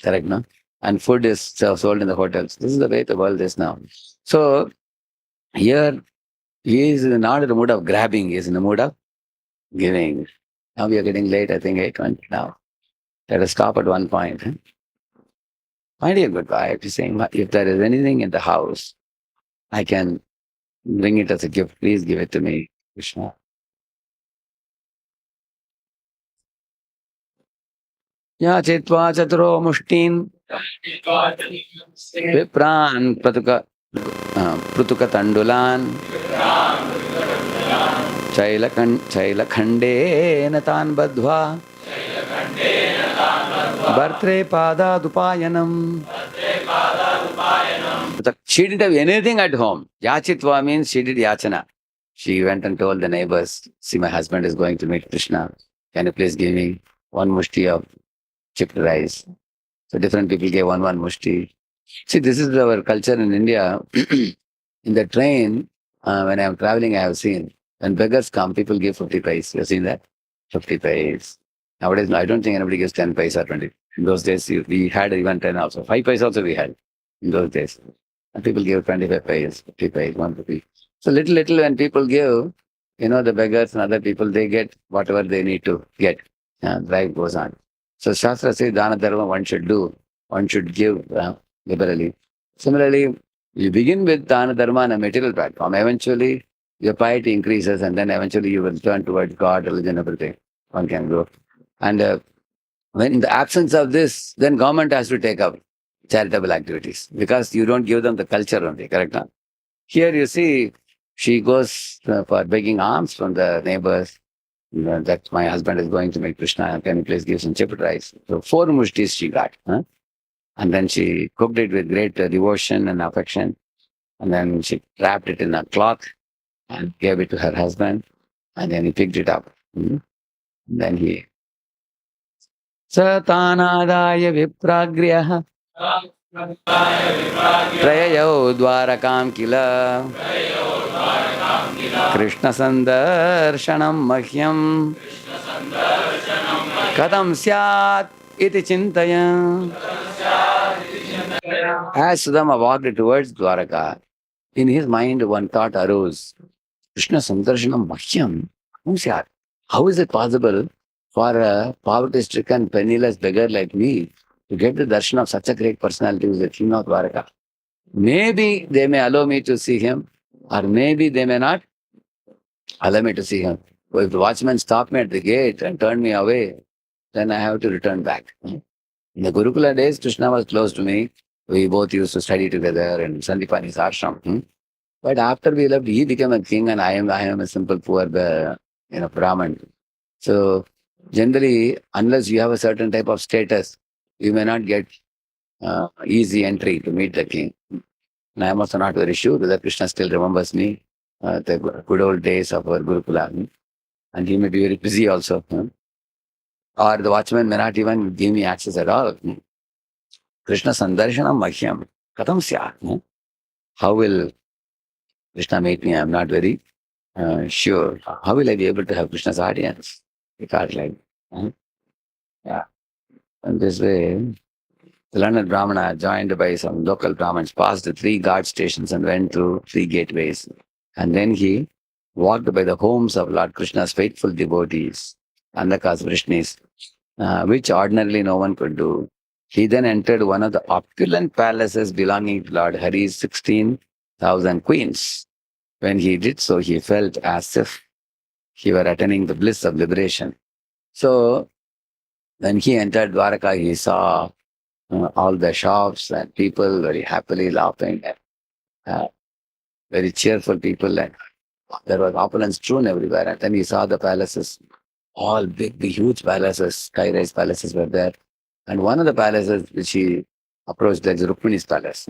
Correct, no? And food is sold in the hotels. This is the way the world is now. So here, he is not in the mood of grabbing, he is in the mood of giving. Now we are getting late, I think 8:20 now. Let us stop at one point. My dear good wife is saying, if there is anything in the house, I can bring it as a gift. Please give it to me, Krishna. Ya chitva chaturo mushtin vipran prutuka tandulan chailakande natan badhva Bhartre pada dupayanam. She didn't have anything at home. Yachitva means she did yachana. She went and told the neighbors, see, my husband is going to meet Krishna. Can you please give me one mushti of chipped rice? So different people gave one mushti. See, this is our culture in India. In the train, when I am traveling, I have seen, when beggars come, people give 50 paise. You have seen that? 50 paise. Nowadays, I don't think anybody gives 10 paise or 20. In those days, we had even 10 also. 5 paise also we had in those days. And people give 25 paise, 50 paise, 150. So little when people give, the beggars and other people, they get whatever they need to get. Life goes on. So Shastra says, Dana Dharma one should do. One should give liberally. Similarly, you begin with dana dharma on a material platform. Eventually, your piety increases, and then eventually you will turn towards God, religion, everything. One can grow. And when in the absence of this, then government has to take up charitable activities because you don't give them the culture only, correct? Now? Here you see, she goes for begging alms from the neighbors. That my husband is going to make Krishna, can you please give some chipper rice? So 4 mushtis she got. Huh? And then she cooked it with great devotion and affection. And then she wrapped it in a cloth and gave it to her husband. And then he picked it up. Then he Satanadaya vipragriya Trayayau Dvarakaam kila Krishna Sandarshanam Mahyam Kadam Syat Iti Chintaya. As Sudama walked towards Dvaraka, in his mind one thought arose. Krishna Sandarshanam Mahyam Kadam Syat. How is it possible for a poverty-stricken, penniless beggar like me to get the darshan of such a great personality who is the king of Dvaraka? Maybe they may allow me to see him, or maybe they may not allow me to see him. So if the watchman stopped me at the gate and turned me away, then I have to return back. In the Gurukula days, Krishna was close to me. We both used to study together in Sandipani's ashram. But after we left, he became a king, and I am a simple poor Brahmin. So generally, unless you have a certain type of status, you may not get easy entry to meet the king. And I am also not very sure whether Krishna still remembers me, the good old days of our Gurukula. And he may be very busy also. Or the watchman may not even give me access at all. Krishna Sandarshanam Mahyam Katham Syat. How will Krishna meet me? I am not very sure. How will I be able to have Krishna's audience? We can't like. Yeah. And this way, the learned Brahmana, joined by some local Brahmins, passed the 3 guard stations and went through 3 gateways. And then he walked by the homes of Lord Krishna's faithful devotees, Andakas, Vrishnis, which ordinarily no one could do. He then entered one of the opulent palaces belonging to Lord Hari's 16,000 queens. When he did so, he felt as if he were attaining the bliss of liberation. So, when he entered Dvaraka, he saw all the shops and people very happily laughing, very cheerful people, and there was opulence strewn everywhere. And then he saw the palaces, all big, huge palaces, sky-rise palaces were there. And one of the palaces which he approached is Rukmini's palace,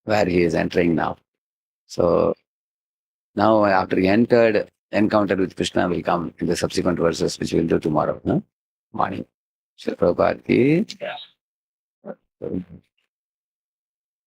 where he is entering now. So now after he encountered with Krishna will come in the subsequent verses, which we'll do tomorrow morning. Srila Prabhupada ki